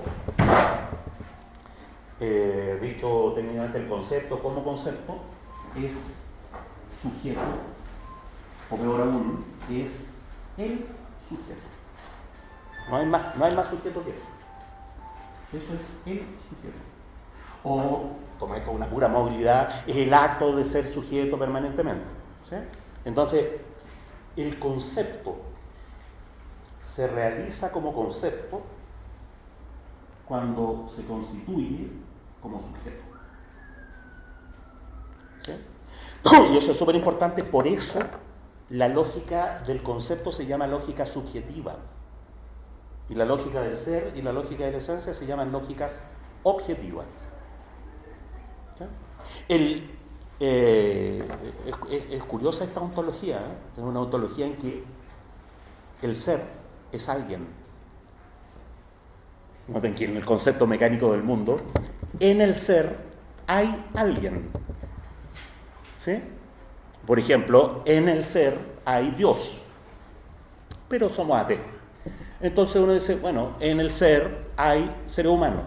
dicho técnicamente el concepto como concepto, es sujeto, o peor aún, es el sujeto. No hay más sujeto que eso. Eso es el sujeto. O, como esto es una pura movilidad, es el acto de ser sujeto permanentemente. ¿Sí? Entonces, el concepto se realiza como concepto cuando se constituye como sujeto. ¿Sí? Y eso es súper importante, por eso la lógica del concepto se llama lógica subjetiva. Y la lógica del ser y la lógica de la esencia se llaman lógicas objetivas. ¿Sí? Es curiosa esta ontología, ¿eh? Es una ontología en que el ser es alguien. Noten que en el concepto mecánico del mundo, en el ser hay alguien. ¿Sí? Por ejemplo, en el ser hay Dios, pero somos ateos. Entonces uno dice, bueno, en el ser hay seres humanos,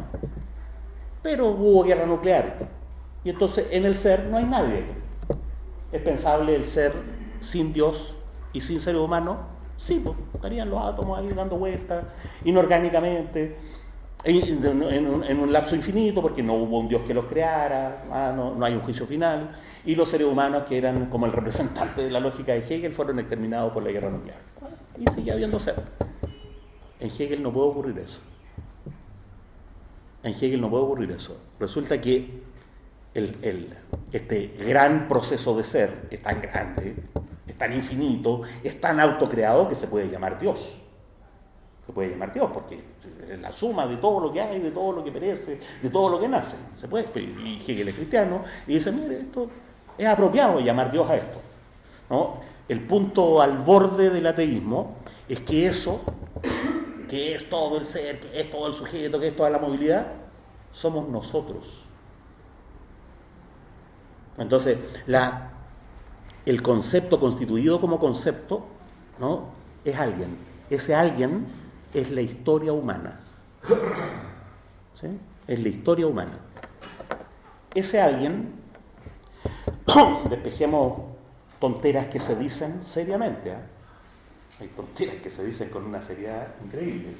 pero hubo guerra nuclear. Y entonces en el ser no hay nadie. ¿Es pensable el ser sin Dios y sin seres humanos? Sí, pues estarían los átomos ahí dando vueltas inorgánicamente en un lapso infinito, porque no hubo un Dios que los creara, no hay un juicio final, y los seres humanos, que eran como el representante de la lógica de Hegel, fueron exterminados por la guerra nuclear. Y sigue habiendo ser. En Hegel no puede ocurrir eso. En Hegel no puede ocurrir eso. Resulta que este gran proceso de ser es tan grande, es tan infinito, es tan autocreado que se puede llamar Dios. Se puede llamar Dios porque es la suma de todo lo que hay, de todo lo que perece, de todo lo que nace. Se puede, y Hegel es cristiano y dice, mire, esto es apropiado llamar Dios a esto, ¿no? El punto al borde del ateísmo es que eso que es todo el ser, que es todo el sujeto, que es toda la movilidad, somos nosotros. Entonces, el concepto constituido como concepto, ¿no?, es alguien. Ese alguien es la historia humana. ¿Sí? Es la historia humana. Ese alguien, despejemos tonteras que se dicen seriamente, ¿eh? Hay tonteras que se dicen con una seriedad increíble.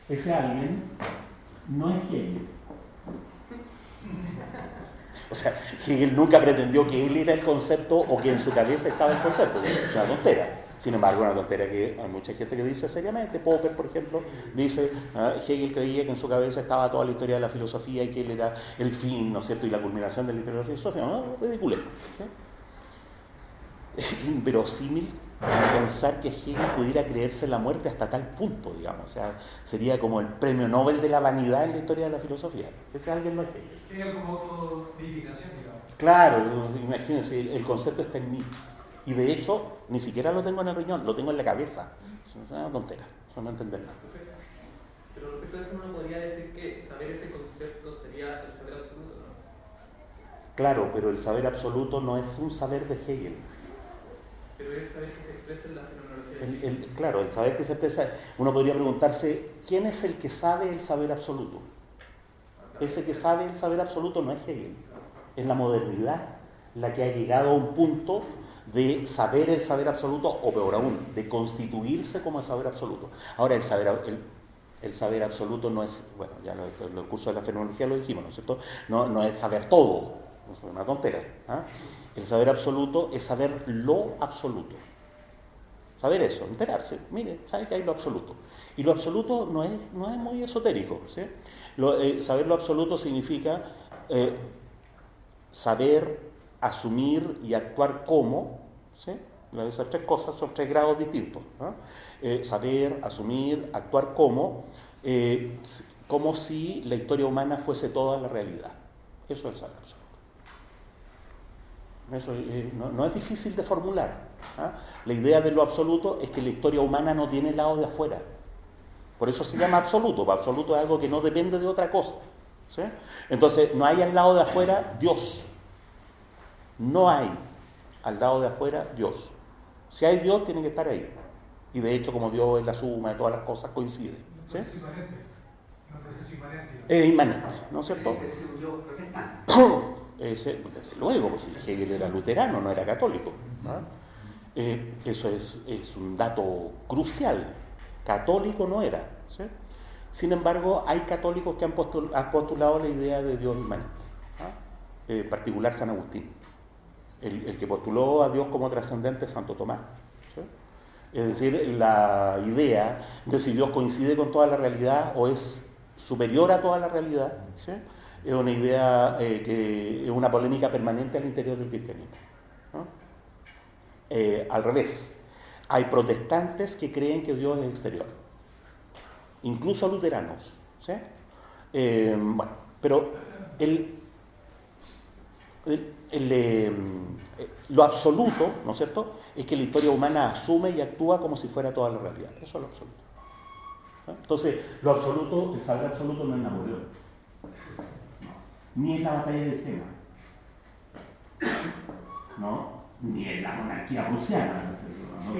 Ese alguien no es Hegel. O sea, Hegel nunca pretendió que él era el concepto o que en su cabeza estaba el concepto. Es una tontera. Sin embargo, una tontera que hay mucha gente que dice seriamente. Popper, por ejemplo, dice, Hegel creía que en su cabeza estaba toda la historia de la filosofía y que él era el fin, ¿no es cierto?, y la culminación de la historia de la filosofía. No, ridículo. ¿Sí? Es inverosímil pensar que Hegel pudiera creerse la muerte hasta tal punto, digamos. O sea, sería como el premio Nobel de la vanidad en la historia de la filosofía. Ese alguien no es Hegel. Hegel como autodeificación, digamos. Claro, imagínense, el concepto está en mí. Y de hecho, ni siquiera lo tengo en el riñón, lo tengo en la cabeza. Es una tontera, eso no entender nada. Pero respecto a eso, uno podría decir que saber ese concepto sería el saber absoluto, ¿no? Claro, pero el saber absoluto no es un saber de Hegel. Pero es saber que se expresa en la fenomenología. Claro, el saber que se expresa, uno podría preguntarse, ¿quién es el que sabe el saber absoluto? Ese que sabe el saber absoluto no es Hegel, es la modernidad la que ha llegado a un punto de saber el saber absoluto, o peor aún, de constituirse como el saber absoluto. Ahora, el saber absoluto no es, bueno, ya en el curso de la fenomenología lo dijimos, ¿no es cierto? No es saber todo, es una tontera. ¿Ah? El saber absoluto es saber lo absoluto. Saber eso, enterarse. Mire, sabe que hay lo absoluto. Y lo absoluto no es muy esotérico. ¿Sí? Saber lo absoluto significa saber, asumir y actuar como, ¿sí? Esas tres cosas son 3 grados distintos. ¿No? Saber, asumir, actuar como si la historia humana fuese toda la realidad. Eso es el saber absoluto. Eso no es difícil de formular. ¿Ah? La idea de lo absoluto es que la historia humana no tiene lado de afuera. Por eso se llama absoluto. Absoluto es algo que no depende de otra cosa. ¿Sí? Entonces, no hay al lado de afuera Dios. No hay al lado de afuera Dios. Si hay Dios, tiene que estar ahí. Y de hecho, como Dios es la suma de todas las cosas, coincide. ¿Sí? Es inmanente. No es proceso inmanente. Es inmanente, ¿no es cierto? Sí, pero yo protestante. Desde luego, pues Hegel era luterano, no era católico. ¿No? Eso es un dato crucial. Católico no era. ¿Sí? Sin embargo, hay católicos que han postulado la idea de Dios inmanente. ¿No? En particular San Agustín. El que postuló a Dios como trascendente es Santo Tomás. ¿Sí? Es decir, la idea de si Dios coincide con toda la realidad o es superior a toda la realidad, ¿sí?, es una idea que es una polémica permanente al interior del cristianismo. ¿No? Al revés, hay protestantes que creen que Dios es exterior, incluso luteranos. ¿Sí? Bueno, pero lo absoluto, ¿no es cierto?, es que la historia humana asume y actúa como si fuera toda la realidad. Eso es lo absoluto. ¿No? Entonces, lo absoluto, el saber absoluto no es Napoleón. Ni es la batalla de Jena, ¿no? Ni es la monarquía prusiana, no,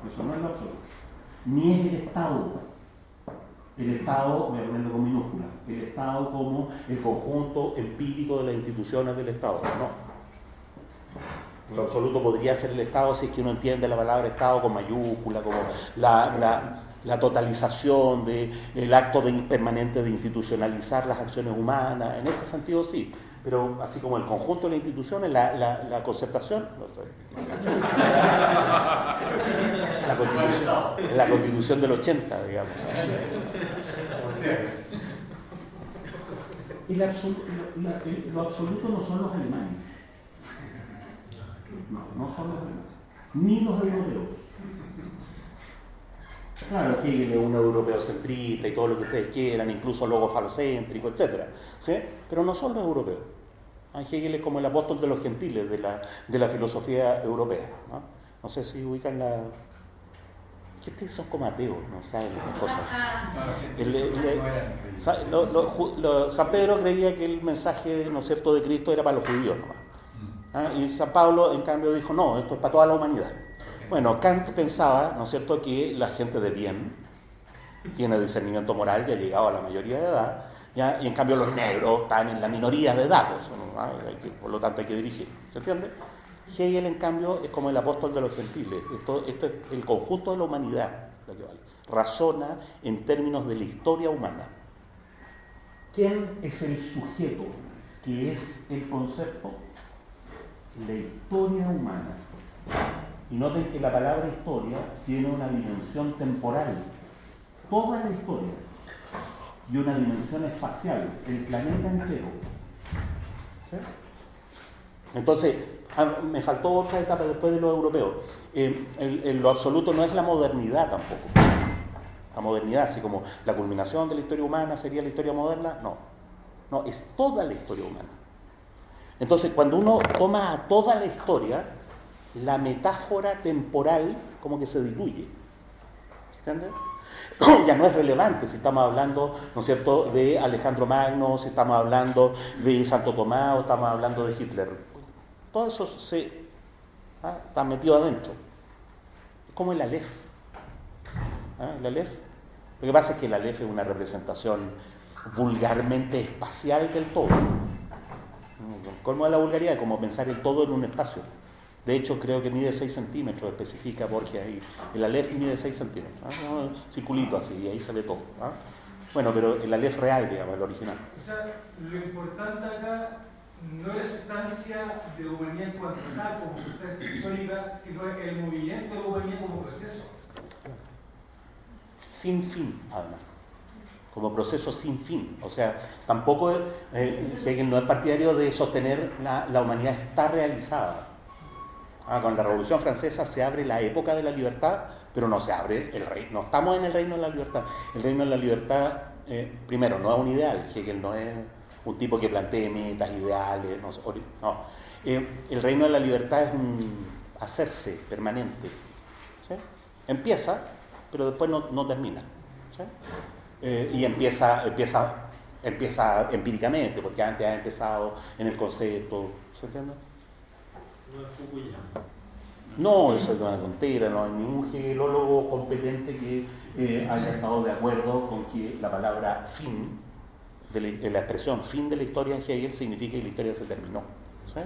eso no es lo absoluto. Ni es el Estado, voy a ponerlo con minúsculas, el Estado como el conjunto empírico de las instituciones del Estado, no. Lo absoluto podría ser el Estado si es que uno entiende la palabra Estado con mayúscula, como la totalización del acto permanente de institucionalizar las acciones humanas. En ese sentido sí, pero así como el conjunto de las instituciones, la concertación, no sé, la constitución del 80, digamos. Y lo absoluto no son los alemanes, no son los alemanes, ni los europeos. Claro, Hegel es un europeo centrista y todo lo que ustedes quieran, incluso luego falocéntrico, etc. ¿Sí? Pero no son los europeos. Hegel es como el apóstol de los gentiles de la filosofía europea. No sé si ubican que ustedes son como ateos, no saben las cosas. San Pedro creía que el mensaje, ¿no es cierto?, de Cristo era para los judíos nomás. Y San Pablo, en cambio, dijo, no, esto es para toda la humanidad. Bueno, Kant pensaba, ¿no es cierto?, que la gente de bien tiene discernimiento moral y ha llegado a la mayoría de edad, ¿ya? Y en cambio los negros están en la minoría de edad, por lo tanto hay que dirigir, ¿se entiende? Hegel, en cambio, es como el apóstol de los gentiles. Esto es el conjunto de la humanidad lo que vale. Razona en términos de la historia humana. ¿Quién es el sujeto? ¿Qué es el concepto? La historia humana. Y noten que la palabra historia tiene una dimensión temporal. Toda la historia. Y una dimensión espacial. El planeta entero. ¿Sí? Entonces, me faltó otra etapa después de los europeos. En lo absoluto no es la modernidad tampoco. La modernidad, así como la culminación de la historia humana sería la historia moderna, no, es toda la historia humana. Entonces, cuando uno toma a toda la historia, la metáfora temporal como que se diluye. ¿Entiendes? Ya no es relevante si estamos hablando, ¿no es cierto?, de Alejandro Magno, si estamos hablando de Santo Tomás o estamos hablando de Hitler. Todo eso está metido adentro. Es como el Aleph. El Aleph. Lo que pasa es que el Aleph es una representación vulgarmente espacial del todo. El colmo de la vulgaridad es como pensar el todo en un espacio. De hecho, creo que mide 6 centímetros, especifica Borges ahí. El Aleph mide 6 centímetros. Un circulito así, y ahí se ve todo. Bueno, pero el Aleph real, digamos, el original. O sea, lo importante acá no es la sustancia de la humanidad en cuanto a tal, como sustancia histórica, sino el movimiento de la humanidad como proceso. Sin fin, además. Como proceso sin fin. O sea, tampoco Hegel no es partidario de sostener la humanidad está realizada. Con la Revolución Francesa se abre la época de la libertad, pero no se abre el reino. No estamos en el reino de la libertad. El reino de la libertad, primero, no es un ideal. Hegel no es un tipo que plantee metas, ideales. No. El reino de la libertad es un hacerse permanente. ¿Sí? Empieza, pero después no termina. ¿Sí? Y empieza empíricamente, porque antes ha empezado en el concepto. ¿Se entiende? No es Fukuyama. No, eso es una tontera, no hay ningún hegelólogo competente que haya estado de acuerdo con que la palabra fin, la expresión fin de la historia en Hegel significa que la historia se terminó. ¿Sí?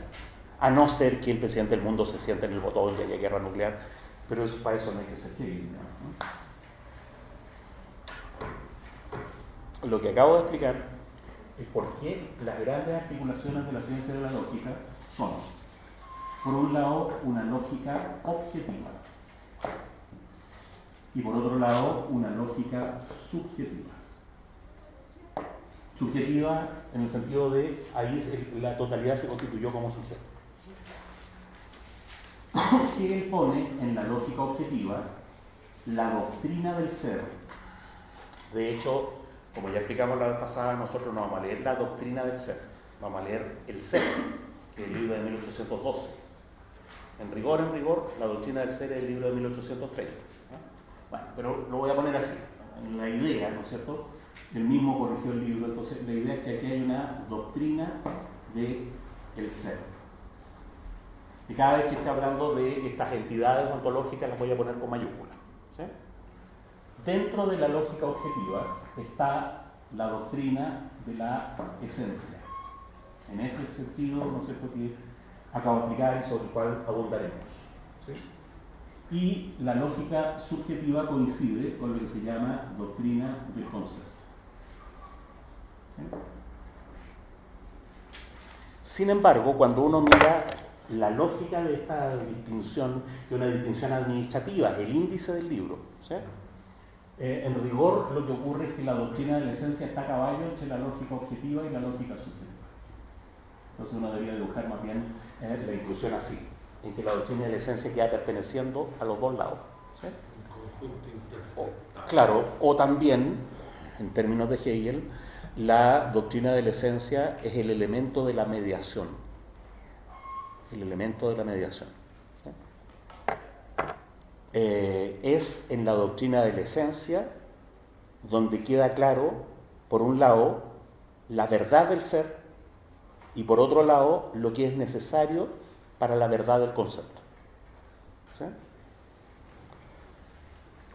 A no ser que el presidente del mundo se siente en el botón y haya guerra nuclear, pero para eso no hay que ser Hegel. ¿No? Lo que acabo de explicar es por qué las grandes articulaciones de la ciencia de la lógica son, por un lado, una lógica objetiva y por otro lado, una lógica subjetiva. Subjetiva en el sentido de ahí la totalidad se constituyó como sujeto. Hegel pone en la lógica objetiva la doctrina del ser. De hecho, como ya explicamos la vez pasada, nosotros no vamos a leer la doctrina del ser, vamos a leer el ser, que es el libro de 1812. En rigor, la doctrina del ser es el libro de 1830. Bueno, pero lo voy a poner así, en la idea, ¿no es cierto? Él mismo corrigió el libro, entonces la idea es que aquí hay una doctrina del ser. Y cada vez que esté hablando de estas entidades ontológicas las voy a poner con mayúsculas. ¿Sí? Dentro de la lógica objetiva está la doctrina de la esencia. En ese sentido, ¿no es cierto?, que acabo de explicar y sobre el cual abundaremos. ¿Sí? Y la lógica subjetiva coincide con lo que se llama doctrina del concepto. ¿Sí? Sin embargo, cuando uno mira la lógica de esta distinción, que es una distinción administrativa, el índice del libro, ¿sí? En rigor lo que ocurre es que la doctrina de la esencia está a caballo entre la lógica objetiva y la lógica subjetiva. Entonces uno debería dibujar más bien la inclusión así, en que la doctrina de la esencia queda perteneciendo a los dos lados. ¿Sí? Claro, o también, en términos de Hegel, la doctrina de la esencia es el elemento de la mediación. El elemento de la mediación. ¿Sí? es en la doctrina de la esencia donde queda claro, por un lado, la verdad del ser y por otro lado, lo que es necesario para la verdad del concepto. ¿Sí?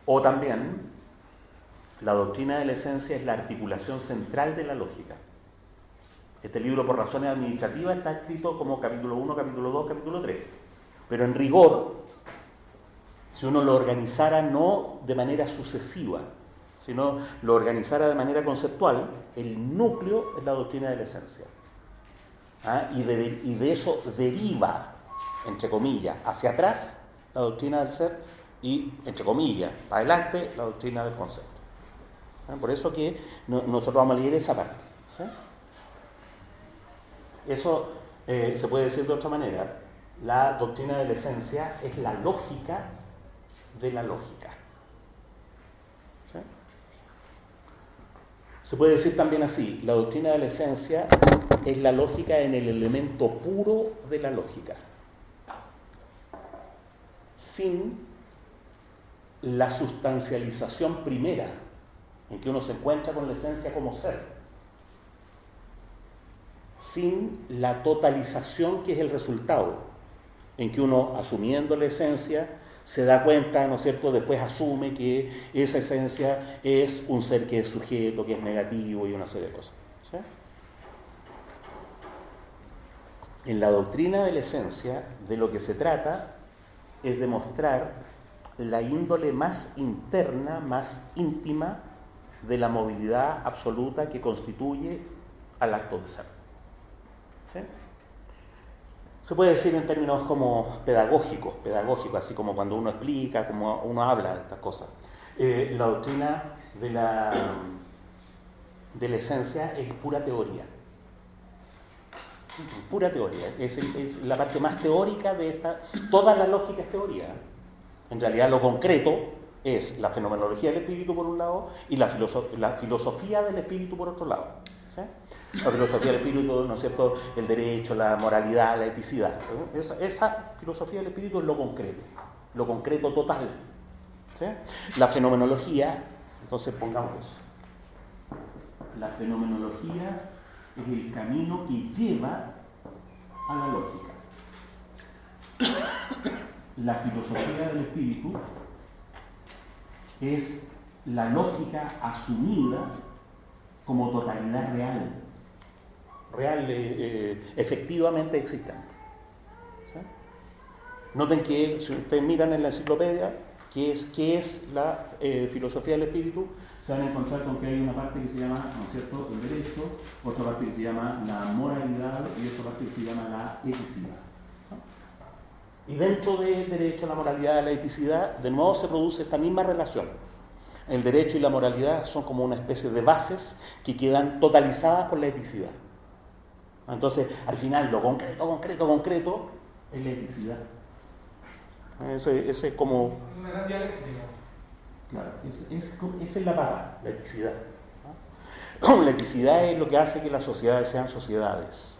O también, la doctrina de la esencia es la articulación central de la lógica. Este libro, por razones administrativas, está escrito como capítulo 1, capítulo 2, capítulo 3. Pero en rigor, si uno lo organizara no de manera sucesiva, sino lo organizara de manera conceptual, el núcleo es la doctrina de la esencia. Y de eso deriva, entre comillas, hacia atrás la doctrina del ser y, entre comillas, para adelante la doctrina del concepto. Por eso que nosotros vamos a leer esa parte. ¿Sí? Eso se puede decir de otra manera. La doctrina de la esencia es la lógica de la lógica. ¿Sí? Se puede decir también así, la doctrina de la esencia es la lógica en el elemento puro de la lógica, sin la sustancialización primera, en que uno se encuentra con la esencia como ser, sin la totalización que es el resultado, en que uno, asumiendo la esencia, se da cuenta, ¿no es cierto?, después asume que esa esencia es un ser que es sujeto, que es negativo y una serie de cosas. ¿Sí? En la doctrina de la esencia, de lo que se trata es de mostrar la índole más interna, más íntima de la movilidad absoluta que constituye al acto de ser. ¿Sí? Se puede decir en términos como pedagógicos, así como cuando uno explica, como uno habla de estas cosas. La doctrina de la esencia es pura teoría. Pura teoría. Es la parte más teórica de esta. Toda la lógica es teoría. En realidad lo concreto es la fenomenología del espíritu por un lado y la filosofía del espíritu por otro lado. ¿Sí? La filosofía del espíritu, ¿no es cierto?, el derecho, la moralidad, la eticidad. Esa filosofía del espíritu es lo concreto total. ¿Sí? La fenomenología, entonces pongamos eso. La fenomenología es el camino que lleva a la lógica. La filosofía del espíritu es la lógica asumida como totalidad real, efectivamente existente. ¿Sí? Noten que si ustedes miran en la enciclopedia qué es la filosofía del espíritu, se van a encontrar con que hay una parte que se llama, ¿no es cierto?, el derecho, otra parte que se llama la moralidad y otra parte que se llama la eticidad. ¿No? Y dentro del derecho, la moralidad y la eticidad, de nuevo se produce esta misma relación. El derecho y la moralidad son como una especie de bases que quedan totalizadas por la eticidad. Entonces, al final, lo concreto es la eticidad. Ese es como... una gran dialéctica. Claro, esa es la paga, la eticidad. ¿No? La eticidad es lo que hace que las sociedades sean sociedades.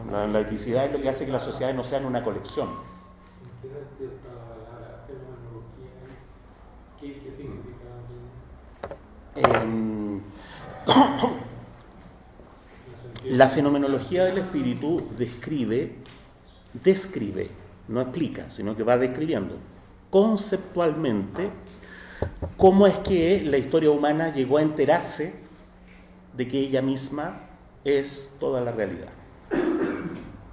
¿No? La eticidad es lo que hace que las sociedades no sean una colección. ¿Qué significa? La fenomenología del espíritu describe, no explica, sino que va describiendo conceptualmente cómo es que la historia humana llegó a enterarse de que ella misma es toda la realidad.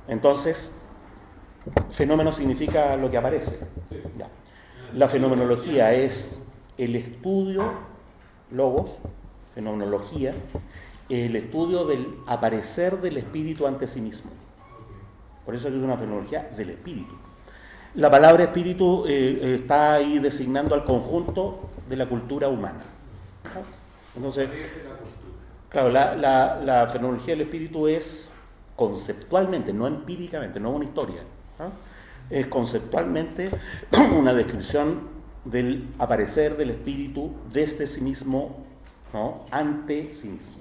Entonces, fenómeno significa lo que aparece. Ya. La fenomenología es el estudio, logos, fenomenología, el estudio del aparecer del espíritu ante sí mismo. Por eso es una fenomenología del espíritu. La palabra espíritu está ahí designando al conjunto de la cultura humana. Entonces, claro, la fenomenología del espíritu es conceptualmente, no empíricamente, no una historia. Es conceptualmente una descripción del aparecer del espíritu desde sí mismo, ¿no?, ante sí mismo.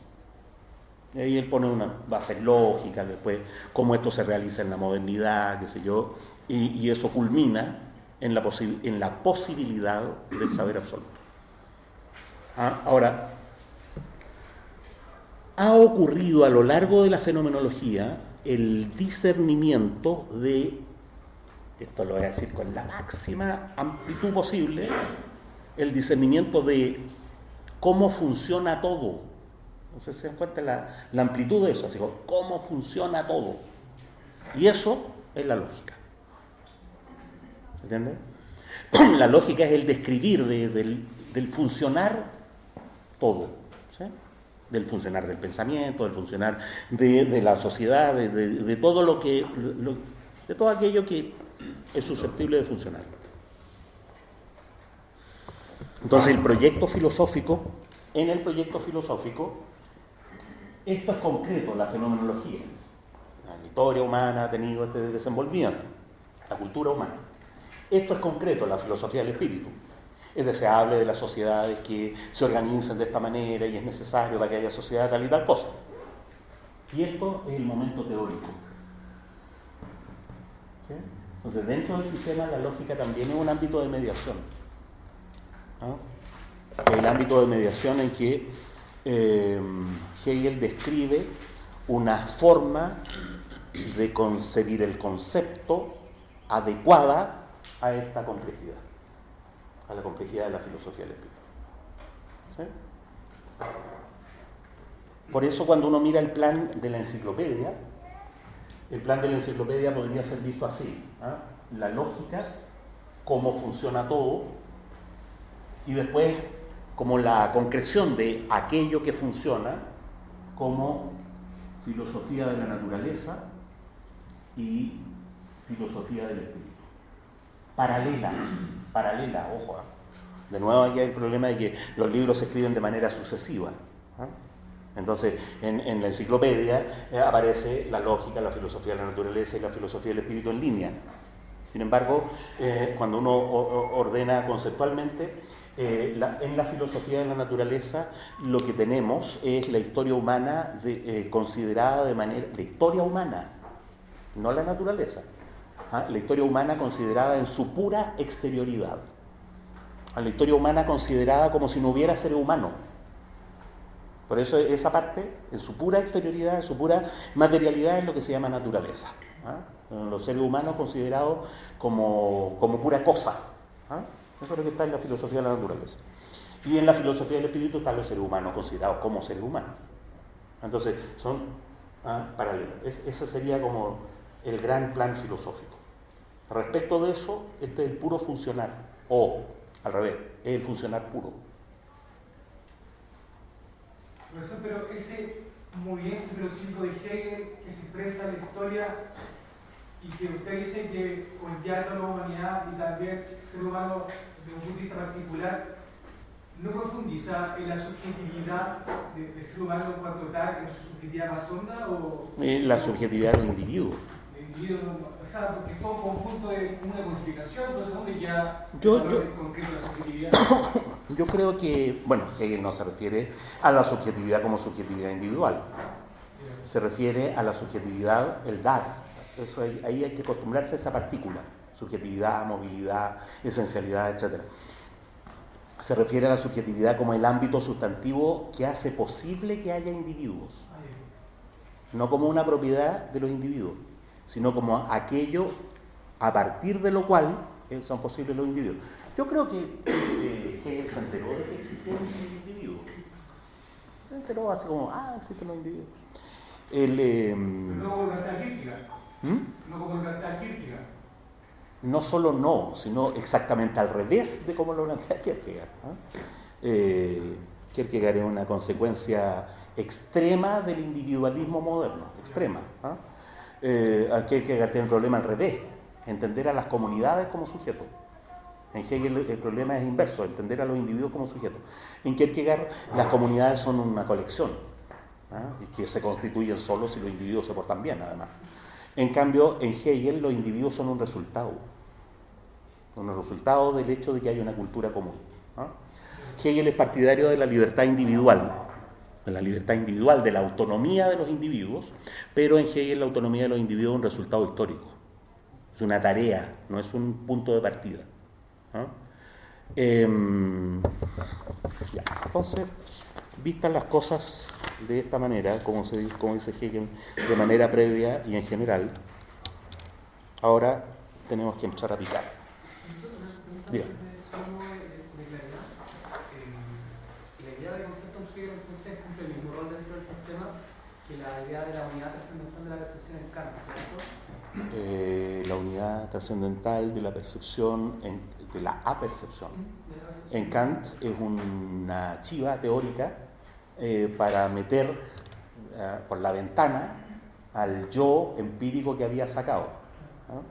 Y ahí él pone una base lógica, después cómo esto se realiza en la modernidad, qué sé yo, y eso culmina en la posibilidad del saber absoluto. Ahora, ha ocurrido a lo largo de la fenomenología el discernimiento de, esto lo voy a decir con la máxima amplitud posible, el discernimiento de cómo funciona todo. Entonces se dan cuenta la amplitud de eso, así como cómo funciona todo. Y eso es la lógica. ¿Entiendes? La lógica es el describir del funcionar todo, ¿sí? Del funcionar del pensamiento, del funcionar de la sociedad, de todo lo que de todo aquello que es susceptible de funcionar. Entonces en el proyecto filosófico, esto es concreto, la fenomenología. La historia humana ha tenido este desenvolvimiento, la cultura humana. Esto es concreto, la filosofía del espíritu. Es deseable de las sociedades que se organicen de esta manera y es necesario para que haya sociedad tal y tal cosa. Y esto es el momento teórico. ¿Sí? Entonces, dentro del sistema, la lógica también es un ámbito de mediación. ¿No? El ámbito de mediación en que Hegel describe una forma de concebir el concepto adecuada a esta complejidad, a la complejidad de la filosofía del espíritu. ¿Sí? Por eso cuando uno mira el plan de la enciclopedia podría ser visto así, ¿eh? La lógica, cómo funciona todo, y después como la concreción de aquello que funciona como filosofía de la naturaleza y filosofía del espíritu. Paralelas, ojo. De nuevo aquí hay el problema de que los libros se escriben de manera sucesiva. Entonces, en la enciclopedia aparece la lógica, la filosofía de la naturaleza y la filosofía del espíritu en línea. Sin embargo, cuando uno ordena conceptualmente, en la filosofía de la naturaleza lo que tenemos es la historia humana considerada de manera... La historia humana, no la naturaleza. La historia humana considerada en su pura exterioridad. La historia humana considerada como si no hubiera ser humano. Por eso esa parte, en su pura exterioridad, en su pura materialidad, es lo que se llama naturaleza. Los seres humanos considerados como pura cosa. Eso es lo que está en la filosofía de la naturaleza. Y en la filosofía del espíritu están los seres humanos considerados como seres humanos. Entonces, son paralelos. Ese sería como el gran plan filosófico. Respecto de eso, este es el puro funcionar, o al revés, es el funcionar puro. Profesor, pero ese movimiento filosófico de Hegel que se expresa en la historia y que usted dice que conlleva la humanidad y también el ser humano desde un punto de vista particular, ¿no profundiza en la subjetividad del ser humano en cuanto tal, en su subjetividad más honda? La subjetividad del individuo. O sea, porque es todo un conjunto de una cosificación, entonces ¿dónde ya concreto la subjetividad? Yo creo que, bueno, Hegel no se refiere a la subjetividad como subjetividad individual. Se refiere a la subjetividad, el dar. Eso ahí hay que acostumbrarse a esa partícula. Subjetividad, movilidad, esencialidad, etc. Se refiere a la subjetividad como el ámbito sustantivo que hace posible que haya individuos. No como una propiedad de los individuos, sino como aquello a partir de lo cual son posibles los individuos. Yo creo que Hegel se enteró de que existían individuos. Se enteró así como, existen los individuos. No como el Gartal Kierkegaard. No como el Gartal Kierkegaard. No solo no, sino exactamente al revés de cómo lo plantea Kierkegaard. Kierkegaard es una consecuencia extrema del individualismo moderno, extrema. Kierkegaard tiene un problema al revés, entender a las comunidades como sujetos. En Hegel el problema es inverso, entender a los individuos como sujetos. En Kierkegaard las comunidades son una colección, y que se constituyen solos si los individuos se portan bien, además. En cambio, en Hegel los individuos son un resultado del hecho de que hay una cultura común. Hegel es partidario de la libertad individual, de la autonomía de los individuos, pero en Hegel la autonomía de los individuos es un resultado histórico, es una tarea, no es un punto de partida. ¿Ah? Ya, entonces, vistas las cosas de esta manera, como dice Hegel, de manera previa y en general, ahora tenemos que entrar a picar. Diga. De claridad. La idea de concepto en Hegel entonces cumple el mismo rol dentro del sistema que la idea de la unidad trascendental de la percepción en Kant, ¿cierto? La unidad trascendental de la percepción, de la apercepción. En Kant es una chiva teórica para meter por la ventana al yo empírico que había sacado. ¿Ah?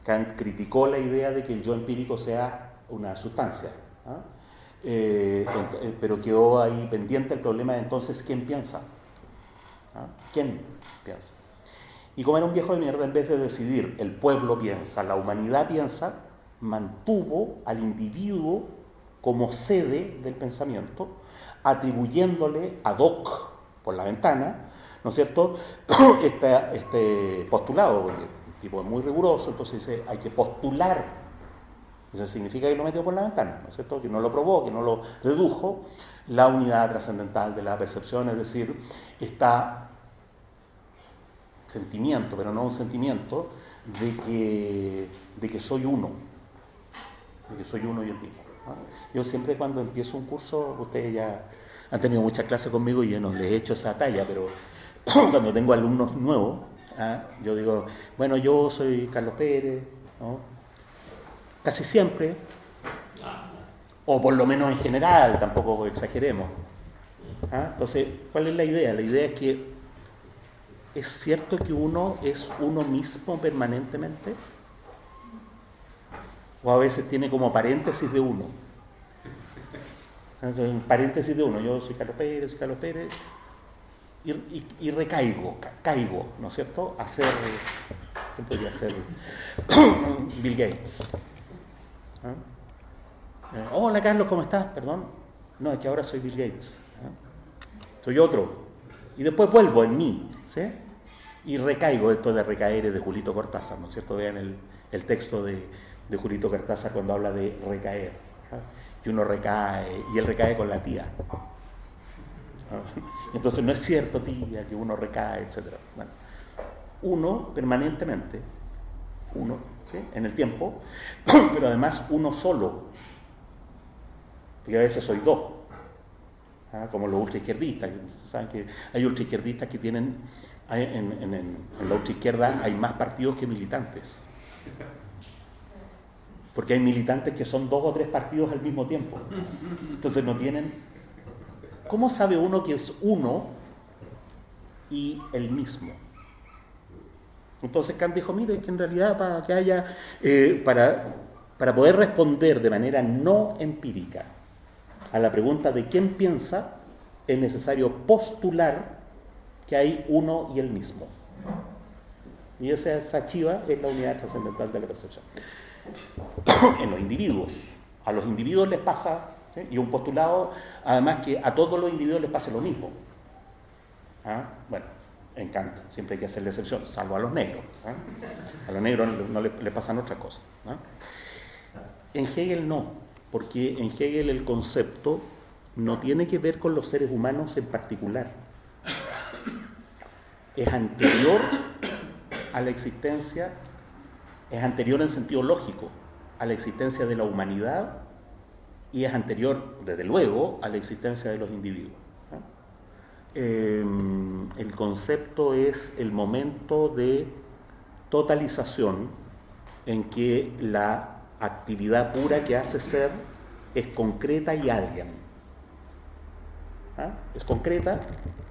Kant criticó la idea de que el yo empírico sea una sustancia, ¿ah? Pero quedó ahí pendiente el problema de entonces ¿quién piensa? ¿Ah? ¿Quién piensa? Y como era un viejo de mierda, en vez de decidir el pueblo piensa, la humanidad piensa, mantuvo al individuo como sede del pensamiento, atribuyéndole ad hoc por la ventana, ¿no es cierto?, este postulado, porque el tipo es muy riguroso, entonces dice, hay que postular, eso significa que lo metió por la ventana, ¿no es cierto?, que no lo probó, que no lo redujo, la unidad trascendental de la percepción, es decir, está sentimiento, pero no un sentimiento de que soy uno, de que soy uno y el mismo. Yo siempre cuando empiezo un curso, ustedes ya han tenido muchas clases conmigo y yo no les he hecho esa talla, pero cuando tengo alumnos nuevos, yo digo, bueno, yo soy Carlos Pérez, ¿no? Casi siempre, o por lo menos en general, tampoco exageremos. Entonces, ¿cuál es la idea? La idea es que ¿es cierto que uno es uno mismo permanentemente? O a veces tiene como paréntesis de uno. Entonces, un paréntesis de uno. Yo soy Carlos Pérez, y caigo, ¿no es cierto? A ser, ¿qué podría ser? Bill Gates. Hola Carlos, ¿cómo estás? Perdón. No, es que ahora soy Bill Gates. Soy otro. Y después vuelvo en mí, ¿sí? Y recaigo. Esto de recaer es de Julito Cortázar, ¿no es cierto? Vean el texto de Julito Cortázar cuando habla de recaer. Y uno recae, y él recae con la tía. Entonces no es cierto, tía, que uno recae, etc. Bueno, uno permanentemente, uno, ¿sí?, en el tiempo, pero además uno solo. Porque a veces soy dos. Como los ultraizquierdistas. Saben que hay ultraizquierdistas que tienen, en la ultraizquierda hay más partidos que militantes. Porque hay militantes que son 2 o 3 partidos al mismo tiempo. Entonces no tienen... ¿Cómo sabe uno que es uno y el mismo? Entonces Kant dijo, mire, que en realidad para que haya... para poder responder de manera no empírica a la pregunta de quién piensa, es necesario postular que hay uno y el mismo. Y esa chiva es la unidad trascendental de la percepción. En los individuos. A los individuos les pasa, ¿sí?, y un postulado, además, que a todos los individuos les pasa lo mismo. Bueno, en Kant siempre hay que hacerle excepción, salvo a los negros. A los negros no les pasan otras cosas. En Hegel no, porque en Hegel el concepto no tiene que ver con los seres humanos en particular. Es anterior a la existencia, es anterior en sentido lógico a la existencia de la humanidad y es anterior, desde luego, a la existencia de los individuos. El concepto es el momento de totalización en que la actividad pura que hace ser es concreta y alguien. Es concreta,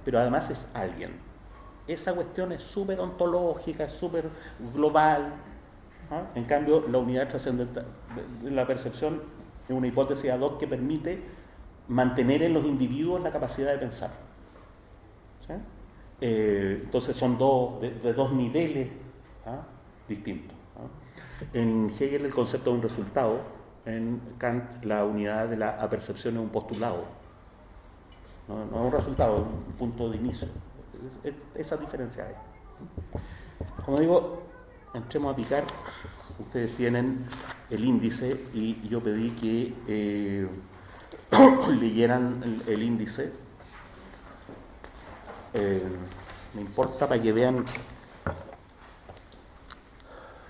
pero además es alguien. Esa cuestión es súper ontológica, es súper global. En cambio, la unidad trascendental de la percepción es una hipótesis ad hoc que permite mantener en los individuos la capacidad de pensar. ¿Sí? Entonces son de dos niveles distintos. En Hegel el concepto es un resultado, en Kant la unidad de la apercepción es un postulado. No es un resultado, es un punto de inicio. Esa diferencia hay. Como digo, entremos a picar. Ustedes tienen el índice y yo pedí que leyeran el índice. Me importa para que vean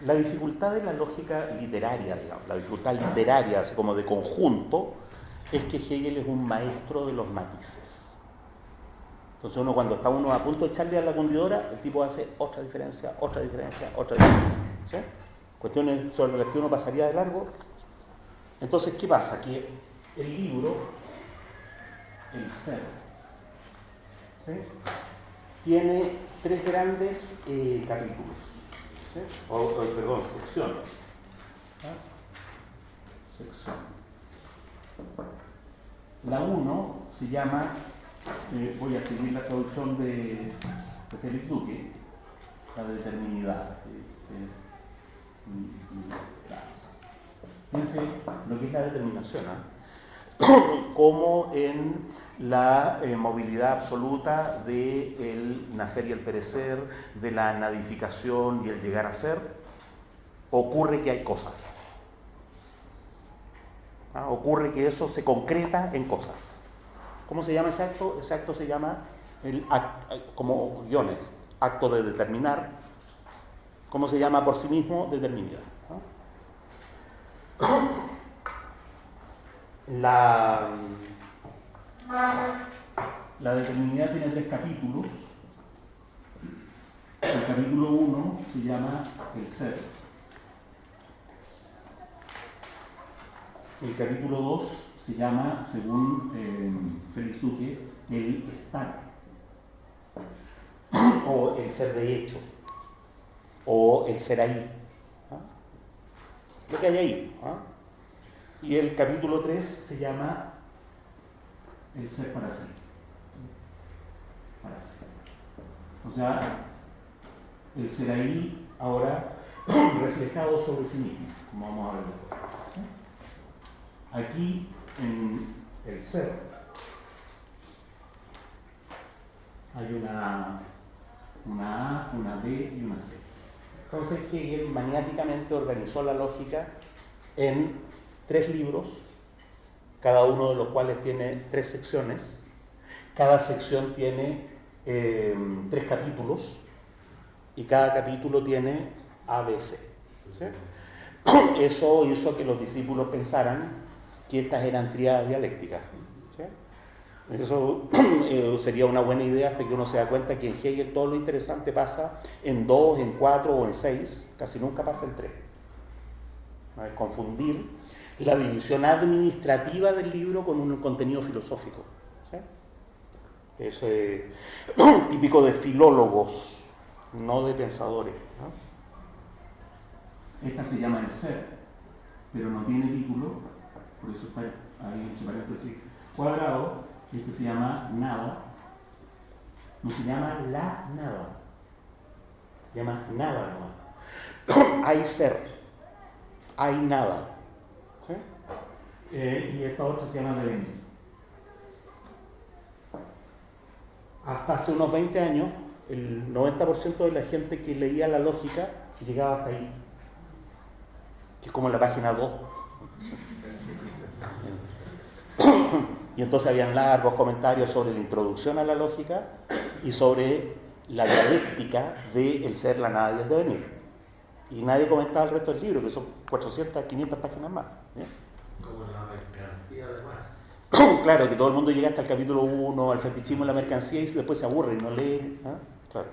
la dificultad de la lógica literaria, digamos, la dificultad literaria, así como de conjunto, es que Hegel es un maestro de los matices. Entonces uno cuando está uno a punto de echarle a la fundidora, el tipo hace otra diferencia, otra diferencia, otra diferencia. ¿Sí? Cuestiones sobre las que uno pasaría de largo. Entonces, ¿qué pasa? Que el libro, el ser, ¿sí?, tiene tres grandes capítulos, ¿sí?, perdón, secciones. Sección. La 1 se llama, voy a seguir la traducción de Félix Duque, la determinidad. Fíjense lo que es la determinación, como en la movilidad absoluta del nacer y el perecer, de la nadificación y el llegar a ser, ocurre que hay cosas. Ocurre que eso se concreta en cosas. ¿Cómo se llama ese acto? Ese acto se llama, como guiones, acto de determinar. ¿Cómo se llama por sí mismo? Determinidad. La determinidad tiene tres capítulos. El capítulo 1 se llama el ser. El capítulo 2 se llama, según Félix Duque, el estar, o el ser de hecho, o el ser ahí. Lo que hay ahí. Y el capítulo 3 se llama el ser para sí. Para sí. O sea, el ser ahí ahora reflejado sobre sí mismo, como vamos a ver después. Aquí en el ser hay una A, una B y una C. Entonces Hegel maniáticamente organizó la lógica en 3 libros, cada uno de los cuales tiene 3 secciones. Cada sección tiene 3 capítulos y cada capítulo tiene A, B, C. ¿Sí? Eso hizo que los discípulos pensaran que estas eran tríadas dialécticas. ¿Sí? Eso sería una buena idea hasta que uno se da cuenta que en Hegel todo lo interesante pasa en 2, en 4 o en 6, casi nunca pasa en 3. No es confundir la división administrativa del libro con un contenido filosófico. ¿Sí? Eso es típico de filólogos, no de pensadores. ¿No? Esta se llama el ser, pero no tiene título. Por eso está ahí entre paréntesis cuadrado. Este se llama nada. No se llama la nada. Se llama nada nomás. Hay ser. Hay nada. ¿Sí? Y esta otra se llama devenir. Hasta hace unos 20 años, el 90% de la gente que leía la lógica llegaba hasta ahí. Que es como en la página 2. Y entonces habían largos comentarios sobre la introducción a la lógica y sobre la dialéctica del ser, la nada y el devenir. Y nadie comentaba el resto del libro, que son 400, 500 páginas más. ¿Bien? Como la mercancía además. Claro, que todo el mundo llega hasta el capítulo 1, al fetichismo de la mercancía, y después se aburre y no lee. Claro.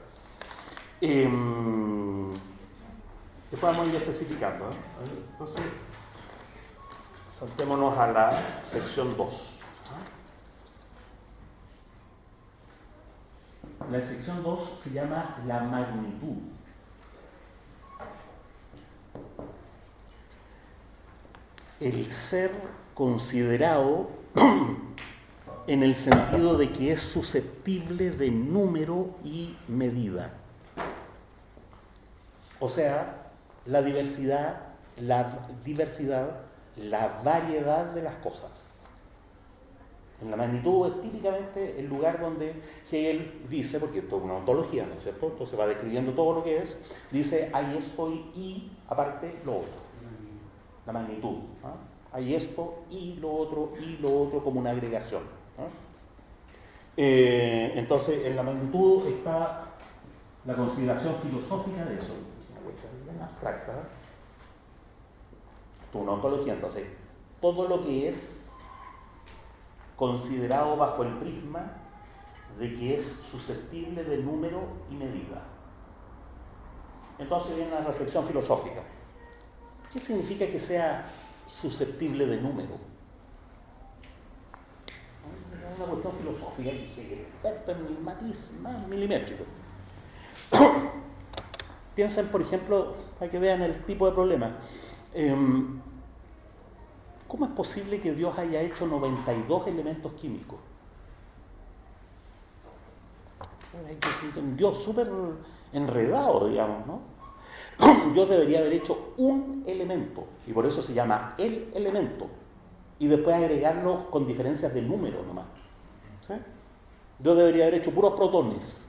Después vamos a ir especificando. Entonces, saltémonos a la sección 2. La sección 2 se llama la magnitud. El ser considerado en el sentido de que es susceptible de número y medida. O sea, la diversidad, la variedad de las cosas. En la magnitud es típicamente el lugar donde Hegel dice, porque esto es una ontología, ¿no es cierto? Entonces va describiendo todo lo que es, dice, hay esto y aparte lo otro. la magnitud. Hay esto y lo otro como una agregación. Entonces, en la magnitud está la consideración filosófica de eso. Es una cuestión bien abstracta. Una ontología, entonces, todo lo que es considerado bajo el prisma de que es susceptible de número y medida. Entonces viene la reflexión filosófica. ¿Qué significa que sea susceptible de número? Es una cuestión filosófica, dije, el experto en el matiz más milimétrico. Piensen, por ejemplo, para que vean el tipo de problema. ¿Cómo es posible que Dios haya hecho 92 elementos químicos? Un Dios súper enredado, digamos, ¿no? Dios debería haber hecho un elemento, y por eso se llama el elemento, y después agregarlo con diferencias de número nomás. ¿Sí? Dios debería haber hecho puros protones.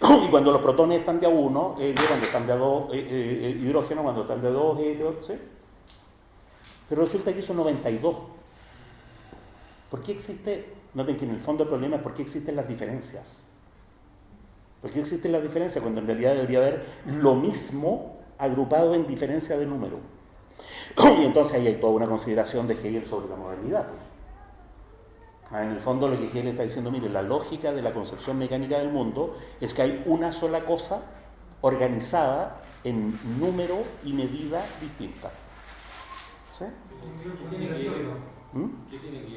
Y cuando los protones están de a 1, helio, cuando están de a 2, hidrógeno, cuando están de 2, helio, ¿sí? Pero resulta que hizo 92. ¿Por qué existe? Noten que en el fondo el problema es por qué existen las diferencias. ¿Por qué existen las diferencias cuando en realidad debería haber lo mismo agrupado en diferencia de número? Y entonces ahí hay toda una consideración de Hegel sobre la modernidad. En el fondo lo que Hegel está diciendo, mire, la lógica de la concepción mecánica del mundo es que hay una sola cosa organizada en número y medida distintas. ¿Sí? ¿Qué tiene que ver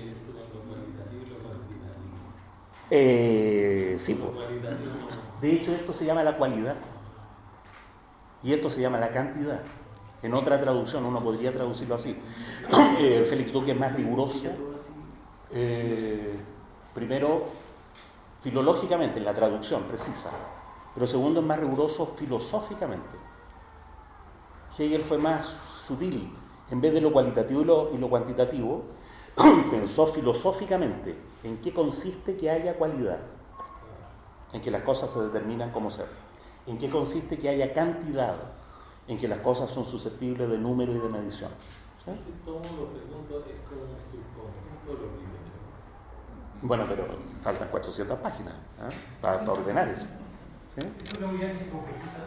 esto con lo cualitativo y lo cuantitativo? Sí, pues. De hecho, esto se llama la cualidad y esto se llama la cantidad. En otra traducción uno podría traducirlo así. Félix Duque es más riguroso. Primero, filológicamente, en la traducción precisa, pero segundo, es más riguroso filosóficamente. Hegel fue más sutil. En vez de lo cualitativo y lo cuantitativo, pensó filosóficamente en qué consiste que haya cualidad, en que las cosas se determinan como ser, en qué consiste que haya cantidad, en que las cosas son susceptibles de número y de medición. ¿Sí? Todo lo segundo es como un subconjunto de lo primero. Bueno, pero faltan 400 páginas para ordenar eso. ¿Sí? Es una unidad que se complejiza.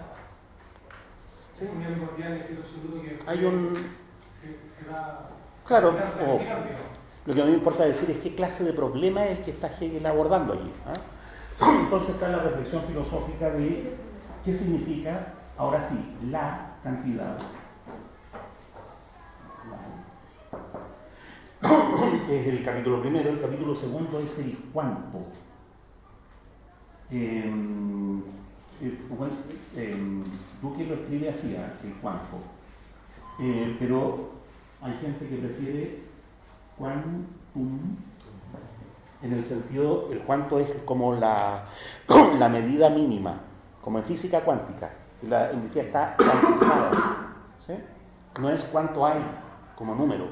Es una unidad primordial, estoy seguro que hay un... se va... Claro, lo que a mí me importa decir es qué clase de problema es el que está Hegel abordando allí. Entonces está la reflexión filosófica de qué significa, ahora sí, la cantidad. Es el capítulo primero, el capítulo segundo es el cuánto. Duque lo escribe así, el cuánto. Pero hay gente que prefiere quantum, en el sentido, el cuánto es como la medida mínima, como en física cuántica. La energía está cuantizada, ¿sí? No es cuánto hay como número,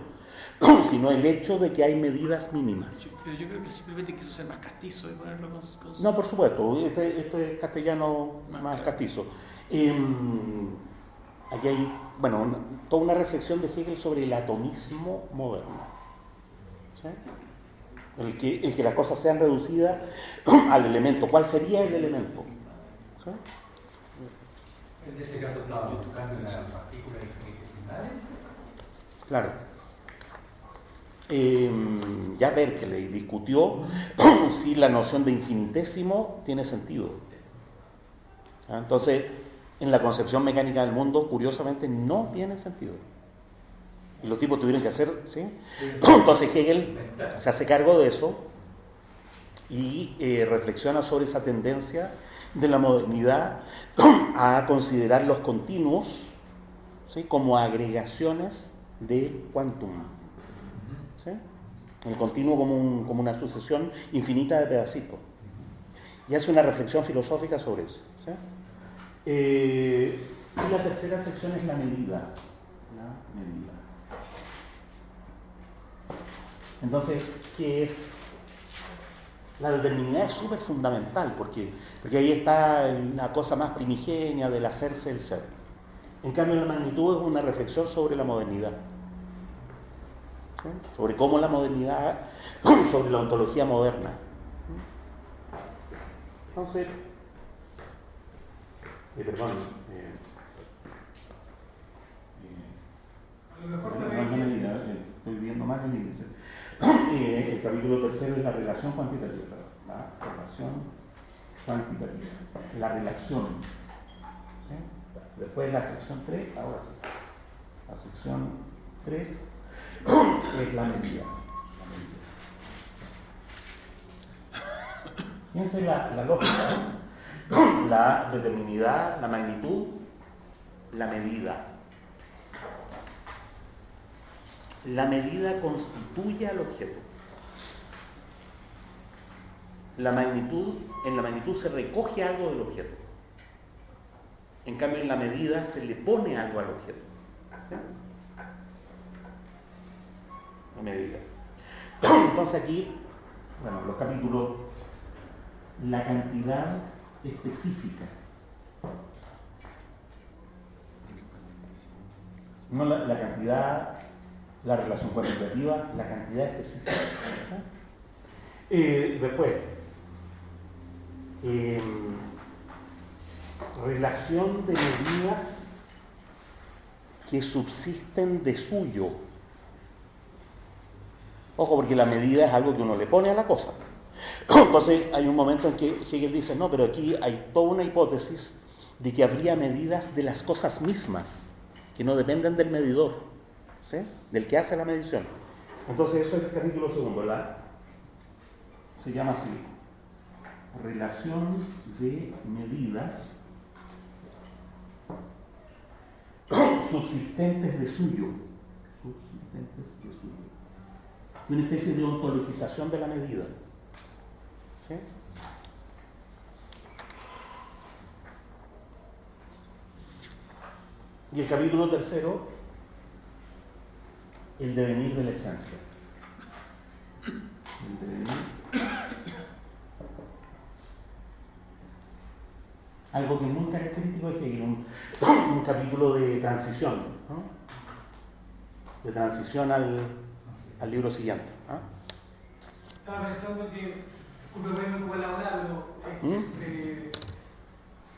sino el hecho de que hay medidas mínimas. Pero yo creo que simplemente quiso ser más castizo y ponerlo con... No, por supuesto, esto es castellano más castizo. Aquí hay, bueno, toda una reflexión de Hegel sobre el atomismo moderno. ¿Sí? El que las cosas sean reducidas al elemento. ¿Cuál sería el elemento? ¿Sí? En ese caso estaba tocando en las partículas infinitesimales. Claro. Ya Berkeley discutió si la noción de infinitésimo tiene sentido. Entonces, en la concepción mecánica del mundo, curiosamente, no tiene sentido. Y los tipos tuvieron que hacer, ¿sí? Entonces Hegel se hace cargo de eso y reflexiona sobre esa tendencia de la modernidad a considerar los continuos, ¿sí?, como agregaciones de quantum. ¿Sí? El continuo como una sucesión infinita de pedacitos. Y hace una reflexión filosófica sobre eso. ¿Sí? Y la tercera sección es la medida. La medida. Entonces, ¿qué es? La determinidad es súper fundamental porque ahí está la cosa más primigenia del hacerse el ser. En cambio, la magnitud es una reflexión sobre la modernidad. ¿sí? Sobre cómo la modernidad, sobre la ontología moderna. Entonces, perdón, A lo mejor no, también. estoy viendo más en índice. El capítulo tercero es la relación cuantitativa. La relación cuantitativa. La relación. ¿Sí? Después la sección 3, ahora sí. La sección 3 es la medida. Fíjense la lógica, la determinidad, la magnitud, la medida. La medida constituye al objeto. En la magnitud se recoge algo del objeto. En cambio, en la medida se le pone algo al objeto. ¿Sí? La medida. Entonces aquí, bueno, los capítulos, la cantidad específica. No la cantidad, la relación cuantitativa, la cantidad específica. Después, relación de medidas que subsisten de suyo. Ojo, porque la medida es algo que uno le pone a la cosa. Entonces hay un momento en que Hegel dice, no, pero aquí hay toda una hipótesis de que habría medidas de las cosas mismas, que no dependen del medidor, ¿sí? Del que hace la medición. Entonces eso es el capítulo segundo, se llama así, relación de medidas subsistentes de suyo. Una especie de ontologización de la medida. ¿Sí? Y el capítulo tercero, el devenir de la esencia. El devenir. Algo que es muy característico de Hegel, un capítulo de transición, ¿no? De transición al libro siguiente. ¿Ah? Estaba pensando que, disculpe, no puedo elaborar, pero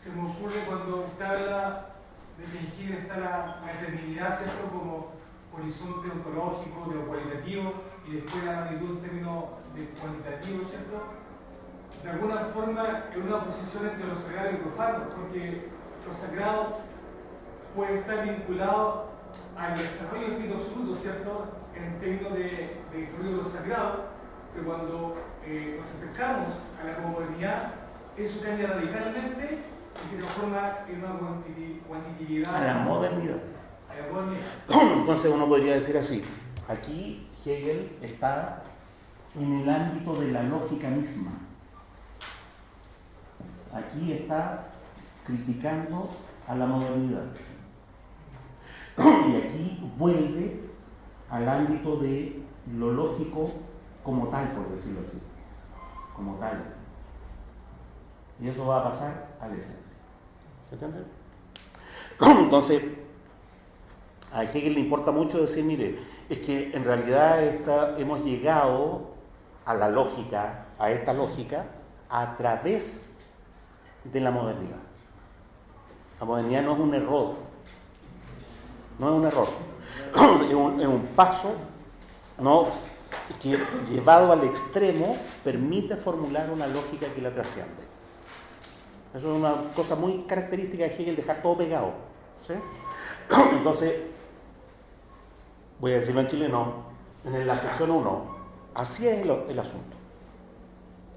se me ocurre cuando usted habla de que en Hegel está la eternidad, ¿cierto? Como horizonte ontológico, de lo cualitativo, y después la magnitud en términos de cuantitativo, ¿cierto? De alguna forma en una posición entre lo sagrado y lo profano, porque lo sagrado puede estar vinculado al desarrollo del espíritu absoluto, ¿cierto? En términos de desarrollo de lo sagrado, que cuando nos acercamos a la modernidad, eso cambia radicalmente y se transforma en una cuantitatividad. A la modernidad. A la modernidad. Entonces uno podría decir así, aquí Hegel está en el ámbito de la lógica misma. Aquí está criticando a la modernidad. Y aquí vuelve al ámbito de lo lógico como tal, por decirlo así. Como tal. Y eso va a pasar a la esencia. ¿Se entiende? Entonces, a Hegel le importa mucho decir, mire, es que en realidad hemos llegado a la lógica, a esta lógica, a través de la modernidad. La modernidad no es un error. No es un error. Es un paso, ¿no?, que llevado al extremo permite formular una lógica que la trasciende. Eso es una cosa muy característica de Hegel, dejar todo pegado. ¿Sí? Entonces, voy a decirlo en chileno, en la sección 1, así es el asunto.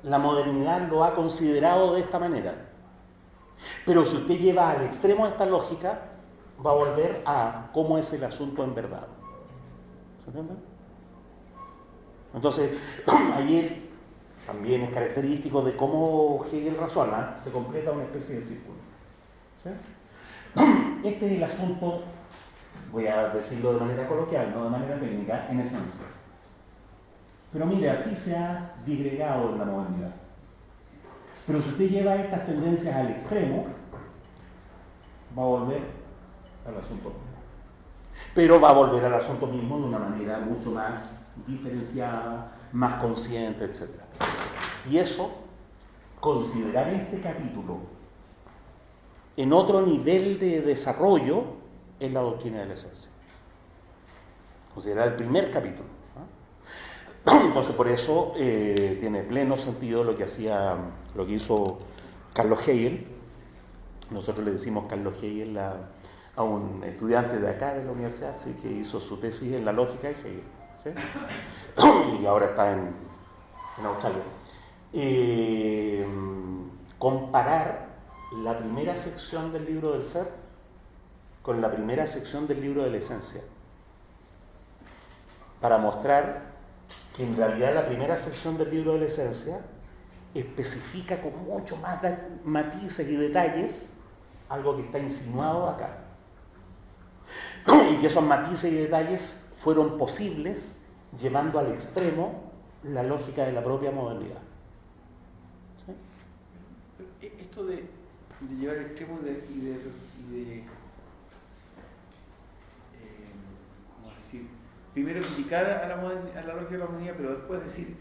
La modernidad lo ha considerado de esta manera. Pero si usted lleva al extremo esta lógica, va a volver a cómo es el asunto en verdad. ¿Se entiende? Entonces, ayer también es característico de cómo Hegel razona, se completa una especie de círculo. ¿Sí? Este es el asunto, voy a decirlo de manera coloquial, no de manera técnica, en esencia. Pero mire, así se ha disgregado en la modernidad. Pero si usted lleva estas tendencias al extremo, va a volver al asunto. Pero va a volver al asunto mismo de una manera mucho más diferenciada, más consciente, etc. Y eso, considerar este capítulo en otro nivel de desarrollo es la doctrina de la esencia. Considerar el primer capítulo. Entonces, por eso tiene pleno sentido lo que hizo Carlos Hegel. Nosotros le decimos Carlos Hegel a un estudiante de acá de la universidad, ¿sí? Que hizo su tesis en la lógica de Hegel, ¿sí? Y ahora está en Australia. Comparar la primera sección del libro del ser con la primera sección del libro de la esencia, para mostrar que en realidad la primera sección del libro de la esencia especifica con mucho más matices y detalles algo que está insinuado acá. Y que esos matices y detalles fueron posibles llevando al extremo la lógica de la propia modernidad. ¿Sí? Esto de llevar al extremo ¿cómo decir? Primero criticar a la lógica de la modernidad, pero después decir...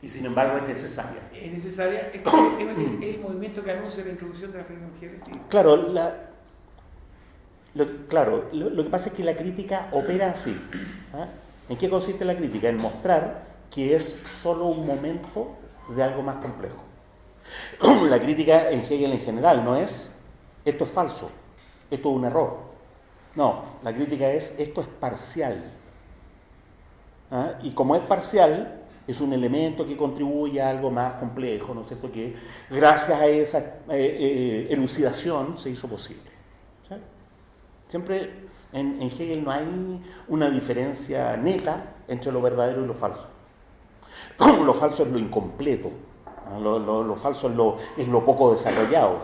Y sin embargo es necesaria. Es necesaria, es el movimiento que anuncia la introducción de la fenomenología del espíritu. Claro, lo que pasa es que la crítica opera así. ¿Eh? ¿En qué consiste la crítica? En mostrar que es solo un momento de algo más complejo. La crítica en Hegel en general no es, esto es falso, esto es un error. No, la crítica es, esto es parcial. ¿Ah? Y como es parcial, es un elemento que contribuye a algo más complejo, ¿no es cierto? Que gracias a esa elucidación se hizo posible. ¿Sí? Siempre en Hegel no hay una diferencia neta entre lo verdadero y lo falso. Lo falso es lo incompleto, ¿no? Lo falso es lo poco desarrollado.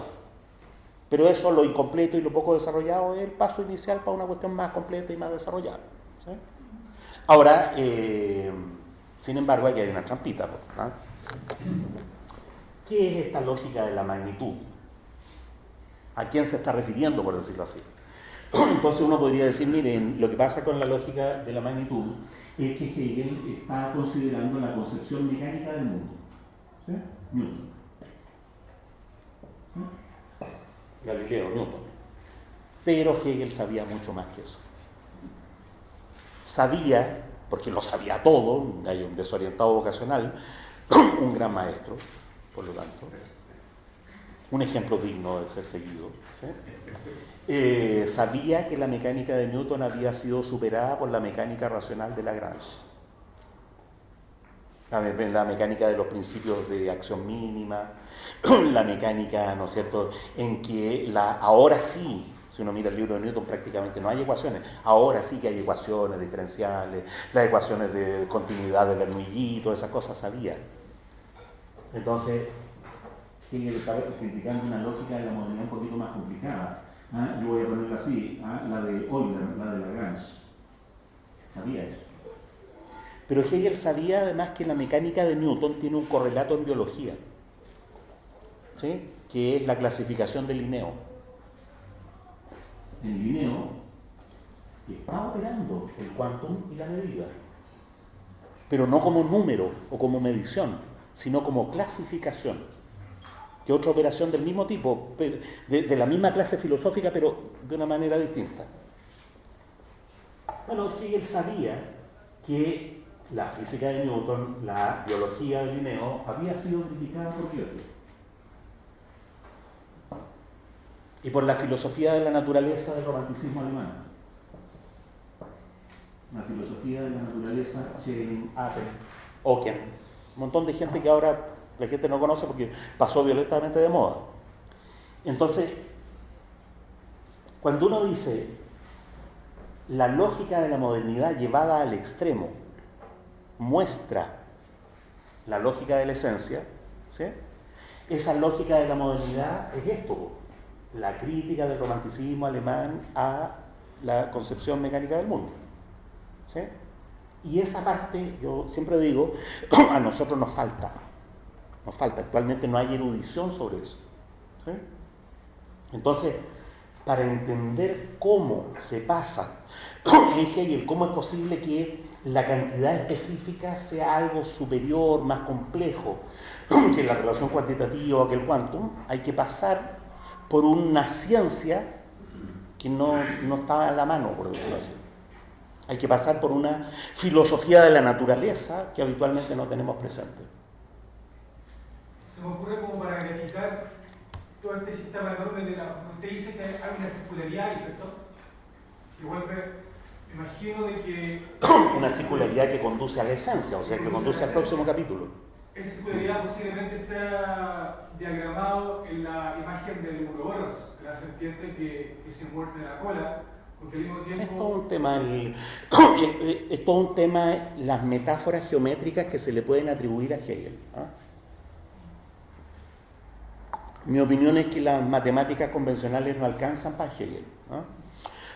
Pero eso, lo incompleto y lo poco desarrollado, es el paso inicial para una cuestión más completa y más desarrollada. ¿Sí? Ahora, sin embargo, aquí hay una trampita, ¿no? ¿Qué es esta lógica de la magnitud? ¿A quién se está refiriendo, por decirlo así? Entonces uno podría decir, miren, lo que pasa con la lógica de la magnitud es que Hegel está considerando la concepción mecánica del mundo. ¿Sí? Newton. ¿Sí? Galileo, Newton. Pero Hegel sabía mucho más que eso. Sabía, porque lo sabía todo, hay un desorientado vocacional, un gran maestro, por lo tanto, un ejemplo digno de ser seguido. ¿Sí? Sabía que la mecánica de Newton había sido superada por la mecánica racional de Lagrange. La mecánica de los principios de acción mínima, la mecánica, ¿no es cierto?, en que ahora sí, si uno mira el libro de Newton, prácticamente no hay ecuaciones. Ahora sí que hay ecuaciones diferenciales, las ecuaciones de continuidad de Bernoulli, todas esas cosas sabía. Entonces, Hegel estaba criticando una lógica de la modernidad un poquito más complicada. Yo voy a ponerla así, la de Euler, la de Lagrange. Sabía eso. Pero Hegel sabía además que la mecánica de Newton tiene un correlato en biología, ¿sí? Que es la clasificación de Linneo. En Linneo está operando el quantum y la medida, pero no como número o como medición, sino como clasificación. Que otra operación del mismo tipo, de la misma clase filosófica, pero de una manera distinta. Bueno, Hegel sabía que la física de Newton, la biología de Linneo, había sido criticada por Goethe. Y por la filosofía de la naturaleza del romanticismo alemán. La filosofía de la naturaleza, Schelling, Apel, Oken. Un montón de gente que ahora la gente no conoce porque pasó violentamente de moda. Entonces, cuando uno dice la lógica de la modernidad llevada al extremo muestra la lógica de la esencia, ¿sí? Esa lógica de la modernidad es esto, la crítica del romanticismo alemán a la concepción mecánica del mundo, ¿sí? Y esa parte, yo siempre digo, a nosotros nos falta, actualmente no hay erudición sobre eso, ¿sí? Entonces, para entender cómo se pasa en Hegel, cómo es posible que la cantidad específica sea algo superior, más complejo que la relación cuantitativa o que el quantum, hay que pasar por una ciencia que no está a la mano, por decirlo así. Hay que pasar por una filosofía de la naturaleza que habitualmente no tenemos presente. Se me ocurre como para graficar todo este sistema enorme de la... Usted dice que hay una circularidad, ¿cierto? Igual me imagino de que... Una circularidad que conduce a la esencia, o sea, que conduce al próximo capítulo. Esa circularidad posiblemente está diagramado en la imagen del Ouroboros, la serpiente que se muerde la cola, porque al mismo tiempo... Es todo un tema las metáforas geométricas que se le pueden atribuir a Hegel. Mi opinión es que las matemáticas convencionales no alcanzan para Hegel.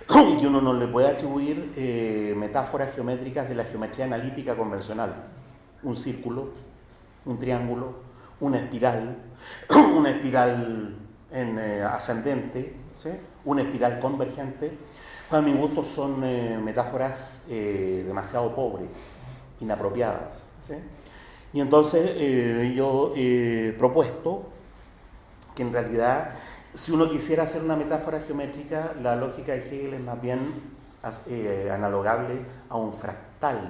Y que uno no le puede atribuir metáforas geométricas de la geometría analítica convencional. Un círculo, un triángulo, una espiral ascendente, ¿sí? Una espiral convergente. Para mi gusto son metáforas demasiado pobres, inapropiadas, ¿sí? Y entonces yo he propuesto que en realidad, si uno quisiera hacer una metáfora geométrica, la lógica de Hegel es más bien analogable a un fractal,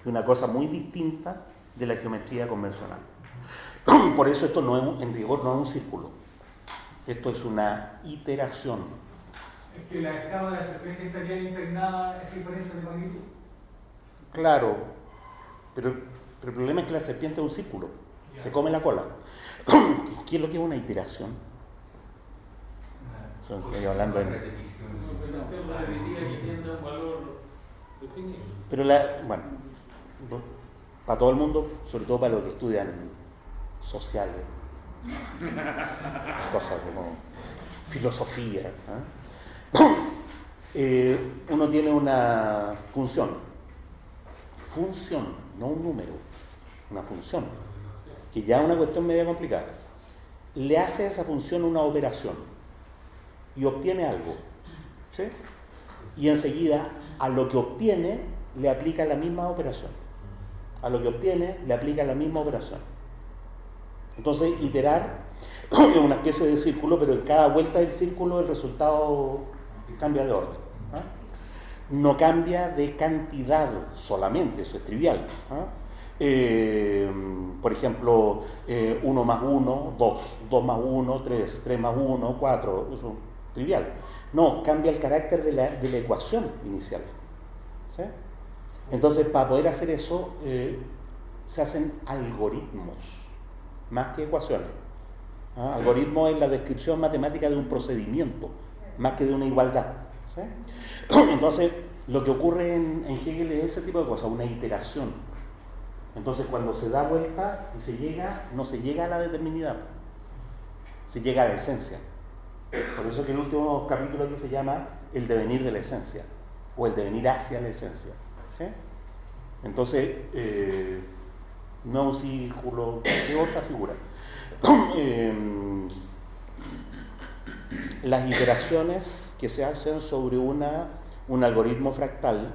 una cosa muy distinta de la geometría convencional. Por eso esto no es, en rigor no es un círculo, esto es una iteración. ¿Es que la escama de la serpiente estaría impregnada esa diferencia de magnitud? Claro, pero el problema es que la serpiente es un círculo, se come la cola. ¿Qué es lo que es una iteración? Estoy hablando de... Pero bueno, para todo el mundo, sobre todo para los que estudian sociales, cosas como filosofía, uno tiene una función, no un número, una función, que ya es una cuestión media complicada. Le hace a esa función una operación y obtiene algo, ¿sí? Y enseguida a lo que obtiene le aplica la misma operación. A lo que obtiene le aplica la misma operación. Entonces, iterar es una especie de círculo, pero en cada vuelta del círculo el resultado cambia de orden. No cambia de cantidad solamente, eso es trivial. Por ejemplo, 1 más 1, 2, 2 más 1, 3, 3 más 1, 4, eso es trivial. No, cambia el carácter de la ecuación inicial. ¿Sí? Entonces, para poder hacer eso, se hacen algoritmos, más que ecuaciones. Algoritmo es la descripción matemática de un procedimiento, más que de una igualdad. ¿Sí? Entonces, lo que ocurre en Hegel es ese tipo de cosas, una iteración. Entonces, cuando se da vuelta y se llega, no se llega a la determinidad, se llega a la esencia. Por eso que el último capítulo aquí se llama el devenir de la esencia, o el devenir hacia la esencia. ¿Sí? Entonces, no un círculo, es otra figura. Las iteraciones que se hacen sobre un algoritmo fractal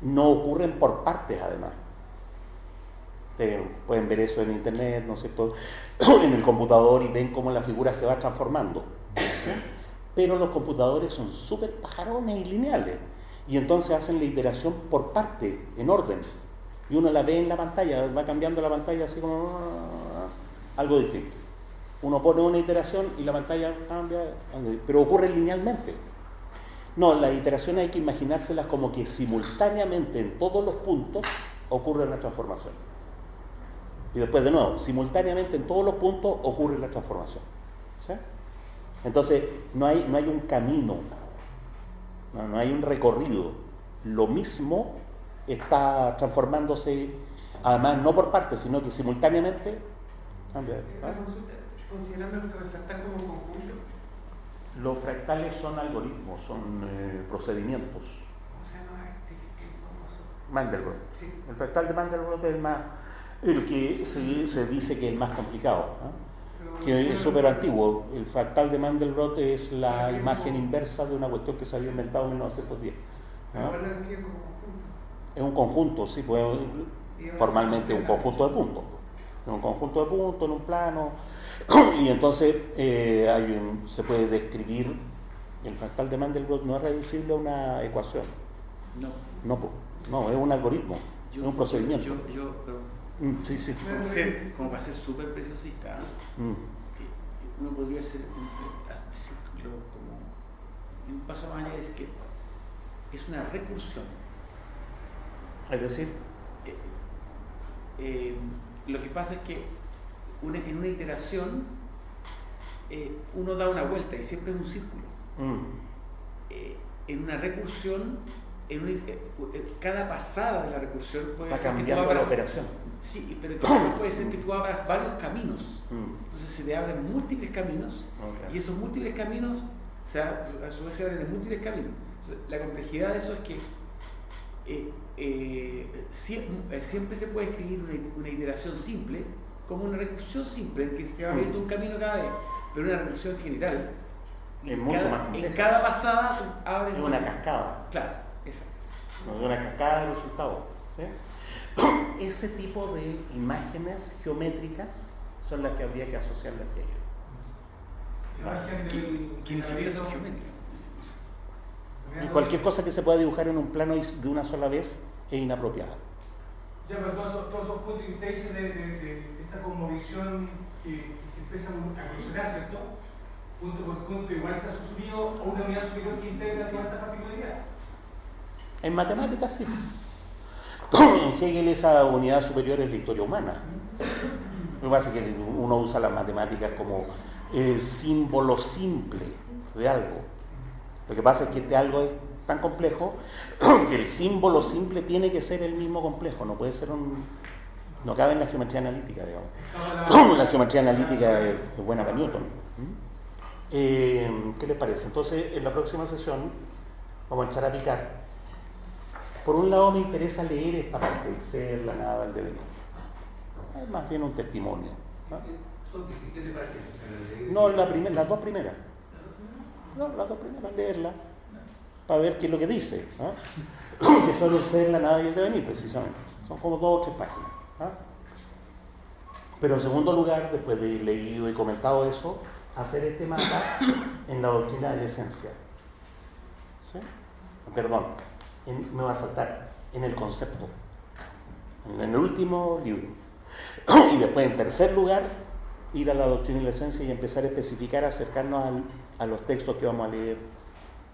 no ocurren por partes, además. Pueden ver eso en internet, ¿no es cierto?, en el computador, y ven cómo la figura se va transformando. Pero los computadores son súper pajarones y lineales, y entonces hacen la iteración por parte, en orden, y uno la ve en la pantalla, va cambiando la pantalla así como algo distinto. Uno pone una iteración y la pantalla cambia, pero ocurre linealmente. No, las iteraciones hay que imaginárselas como que simultáneamente en todos los puntos ocurre una transformación. Y después de nuevo, simultáneamente en todos los puntos ocurre la transformación. ¿Sí? Entonces, no hay un camino, no hay un recorrido. Lo mismo está transformándose, además no por partes, sino que simultáneamente cambia. Considerando el fractal como un conjunto. Los fractales son algoritmos, son procedimientos. ¿Cómo se llama este famoso? Mandelbrot. Sí. El fractal de Mandelbrot es el que se dice que es el más complicado. que es súper antiguo. El fractal de Mandelbrot es la imagen inversa de una cuestión que se había inventado en 1910. ¿Ah? Es un conjunto, sí, pues, formalmente un conjunto de puntos. Un conjunto de puntos en un plano. Y entonces se puede describir, el fractal de Mandelbrot no es reducible a una ecuación. No, es un algoritmo, es un procedimiento. Sí. Como para ser súper preciosista, uno podría hacer como un paso más allá, es que es una recursión. Es decir, lo que pasa es que en una iteración uno da una vuelta y siempre es un círculo. En una recursión, cada pasada de la recursión puede va ser cambiando que tú abras, la operación. Sí, pero también puede ser que tú abras varios caminos. Entonces se te abren múltiples caminos, y esos múltiples caminos a su vez se abren en múltiples caminos. Entonces, la complejidad de eso es que siempre se puede escribir una iteración simple como una recursión simple, en que se va abriendo un camino cada vez, pero una recursión general es mucho más compleja. En cada pasada tú abres una cascada. Claro, exacto. Una cascada de resultados. ¿Sí? Ese tipo de imágenes geométricas son las que habría que asociarle a Hegel. Que ni siquiera son geométricas. Y cualquier cosa que se pueda dibujar en un plano de una sola vez es inapropiada. Ya, pero todos esos puntos que usted dice de esta cosmovisión que se empieza a evolucionar, ¿cierto? Punto por punto, igual está subido a una unidad superior que integra toda esta particularidad. En matemáticas sí. En Hegel esa unidad superior es la historia humana. Lo que pasa es que uno usa las matemáticas como símbolo simple de algo. Lo que pasa es que este algo es tan complejo que el símbolo simple tiene que ser el mismo complejo, no puede ser no cabe en la geometría analítica, digamos. La geometría analítica es buena para Newton. ¿Qué les parece? Entonces, en la próxima sesión vamos a echar a picar. Por un lado me interesa leer esta parte, el ser, la nada, el devenir. Es más bien un testimonio. Son 17 páginas. No, las dos primeras. Leerla, para ver qué es lo que dice. Que son el ser, la nada y el devenir, precisamente. Son como 2 o 3 páginas. Pero en segundo lugar, después de leído y comentado eso, hacer este mapa en la doctrina de la esencia. ¿Sí? Perdón, me va a saltar en el concepto, en el último libro. Y después, en tercer lugar, ir a la doctrina de la esencia y empezar a especificar, acercarnos a los textos que vamos a leer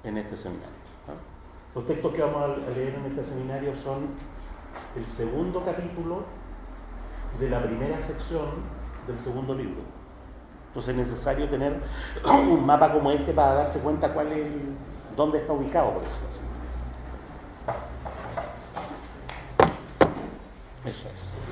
en este seminario. Los textos que vamos a leer en este seminario son el segundo capítulo de la primera sección del segundo libro. Entonces es necesario tener un mapa como este para darse cuenta dónde está ubicado, por decirlo así. Eso es.